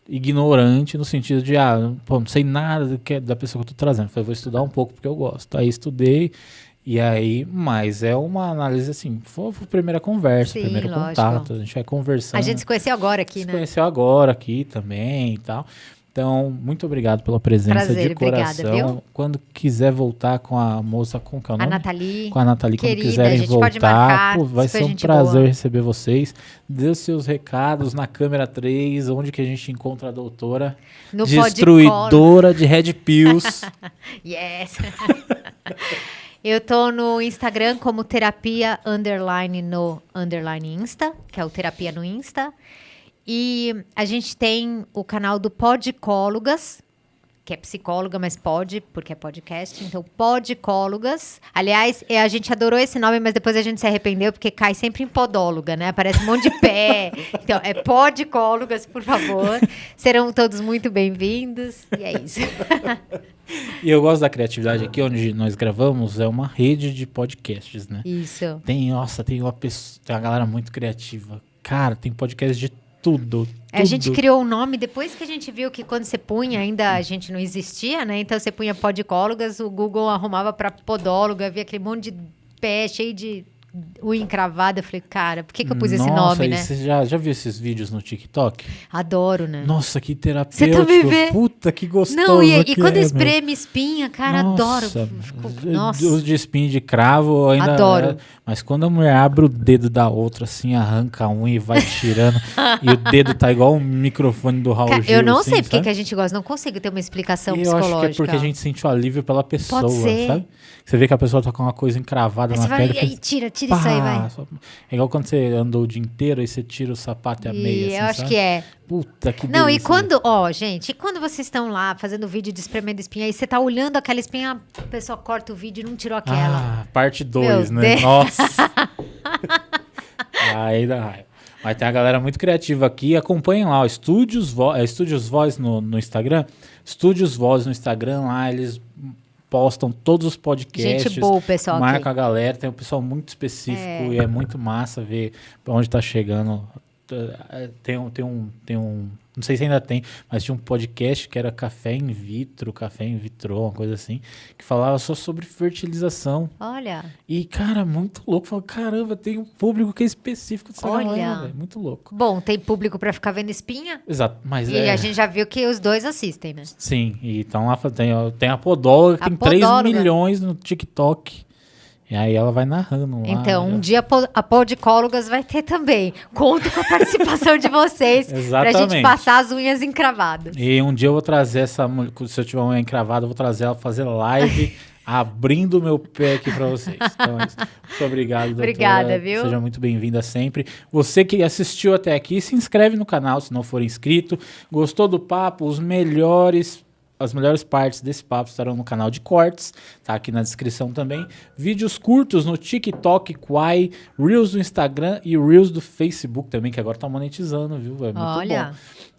ignorante no sentido de, não sei nada da pessoa que eu tô trazendo. Falei, vou estudar um pouco porque eu gosto. Aí estudei. E aí, mas é uma análise assim, foi a primeira conversa, primeiro contato, a gente vai conversando. A gente se conheceu agora aqui, né? Se conheceu agora aqui também e tal. Então, muito obrigado pela presença. Prazer, de coração. Obrigada, viu? Quando quiser voltar com a moça, com que é o nome? A Nathalie. Com a Nathalie, quando querida, quiserem voltar, vai ser um prazer boa. receber vocês. Dê os seus recados na câmera 3, onde que a gente encontra a doutora? No destruidora de Red Pills. Yes! Eu tô no Instagram como terapia _no _insta, que é o terapia no Insta. E a gente tem o canal do Podcólogas, que é psicóloga, mas pode, porque é podcast. Então, Podcólogas. Aliás, a gente adorou esse nome, mas depois a gente se arrependeu, porque cai sempre em podóloga, né? Aparece um monte de pé. Então, é Podcólogas, por favor. Serão todos muito bem-vindos. E é isso. E eu gosto da criatividade aqui, onde nós gravamos, é uma rede de podcasts, né? Isso. Tem uma galera muito criativa. Cara, tem podcast de tudo. A gente criou um nome depois que a gente viu que quando você punha, ainda a gente não existia, né? Então você punha Podcólogas, o Google arrumava para podóloga, via aquele monte de pé cheio de unha encravada. Eu falei, cara, por que eu pus esse nome, né? Você já viu esses vídeos no TikTok? Adoro, né? Nossa, que terapêutico. Você também vê? Puta, que gostoso. Não, e quando espreme espinha, cara, adoro. Nossa. Os de espinho de cravo ainda... Adoro. Mas quando a mulher abre o dedo da outra, assim, arranca a unha e vai tirando, e o dedo tá igual um microfone do Raul Gil. Eu não assim, sei porque que a gente gosta, não consigo ter uma explicação psicológica. Eu acho que é porque a gente sente o alívio pela pessoa, Pode ser. sabe? Você vê que a pessoa tá com uma coisa encravada na vai, pele. E aí tira isso aí, vai. É igual quando você andou o dia inteiro e você tira o sapato e a meia, assim, eu acho sabe? que é. Puta, que Não, delícia. e quando, gente, e quando vocês estão lá fazendo vídeo de espremendo espinha, aí você tá olhando aquela espinha, a pessoa corta o vídeo e não tirou aquela. Parte 2, né? Deus. Nossa. Aí dá raiva. Mas tem a galera muito criativa aqui. Acompanhem lá, o Estúdios Voz no Instagram. Estúdios Voz no Instagram, lá eles postam todos os podcasts. Gente boa, o pessoal marca aqui. a galera, tem um pessoal muito específico e é muito massa ver pra onde tá chegando Tem um. Não sei se ainda tem, mas tinha um podcast que era Café in Vitro, Café in Vitro, uma coisa assim, que falava só sobre fertilização. Olha. E, cara, muito louco. Falei, caramba, tem um público que é específico dessa galera, velho. Muito louco. Bom, tem público pra ficar vendo espinha? Exato, mas E a gente já viu que os dois assistem, né? Sim, e então lá tem a Podóloga, que tem 3 milhões no TikTok. E aí ela vai narrando lá. Então, um dia a Podicólogas vai ter também. Conto com a participação de vocês pra gente passar as unhas encravadas. E um dia eu vou trazer essa mulher, se eu tiver uma unha encravada, eu vou trazer ela pra fazer live abrindo o meu pé aqui pra vocês. Então, muito obrigado, doutora. Obrigada, viu? Seja muito bem-vinda sempre. Você que assistiu até aqui, se inscreve no canal se não for inscrito. Gostou do papo? As melhores partes desse papo estarão no canal de cortes, tá aqui na descrição também. Vídeos curtos no TikTok, Quai, Reels do Instagram e Reels do Facebook também, que agora tá monetizando, viu? É muito bom.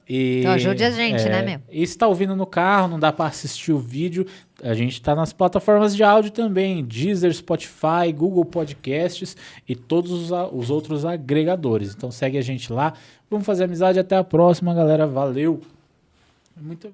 Então ajude a gente, né, meu? E se tá ouvindo no carro, não dá para assistir o vídeo, a gente tá nas plataformas de áudio também, Deezer, Spotify, Google Podcasts e todos os outros agregadores. Então segue a gente lá. Vamos fazer amizade, até a próxima, galera. Valeu! Muito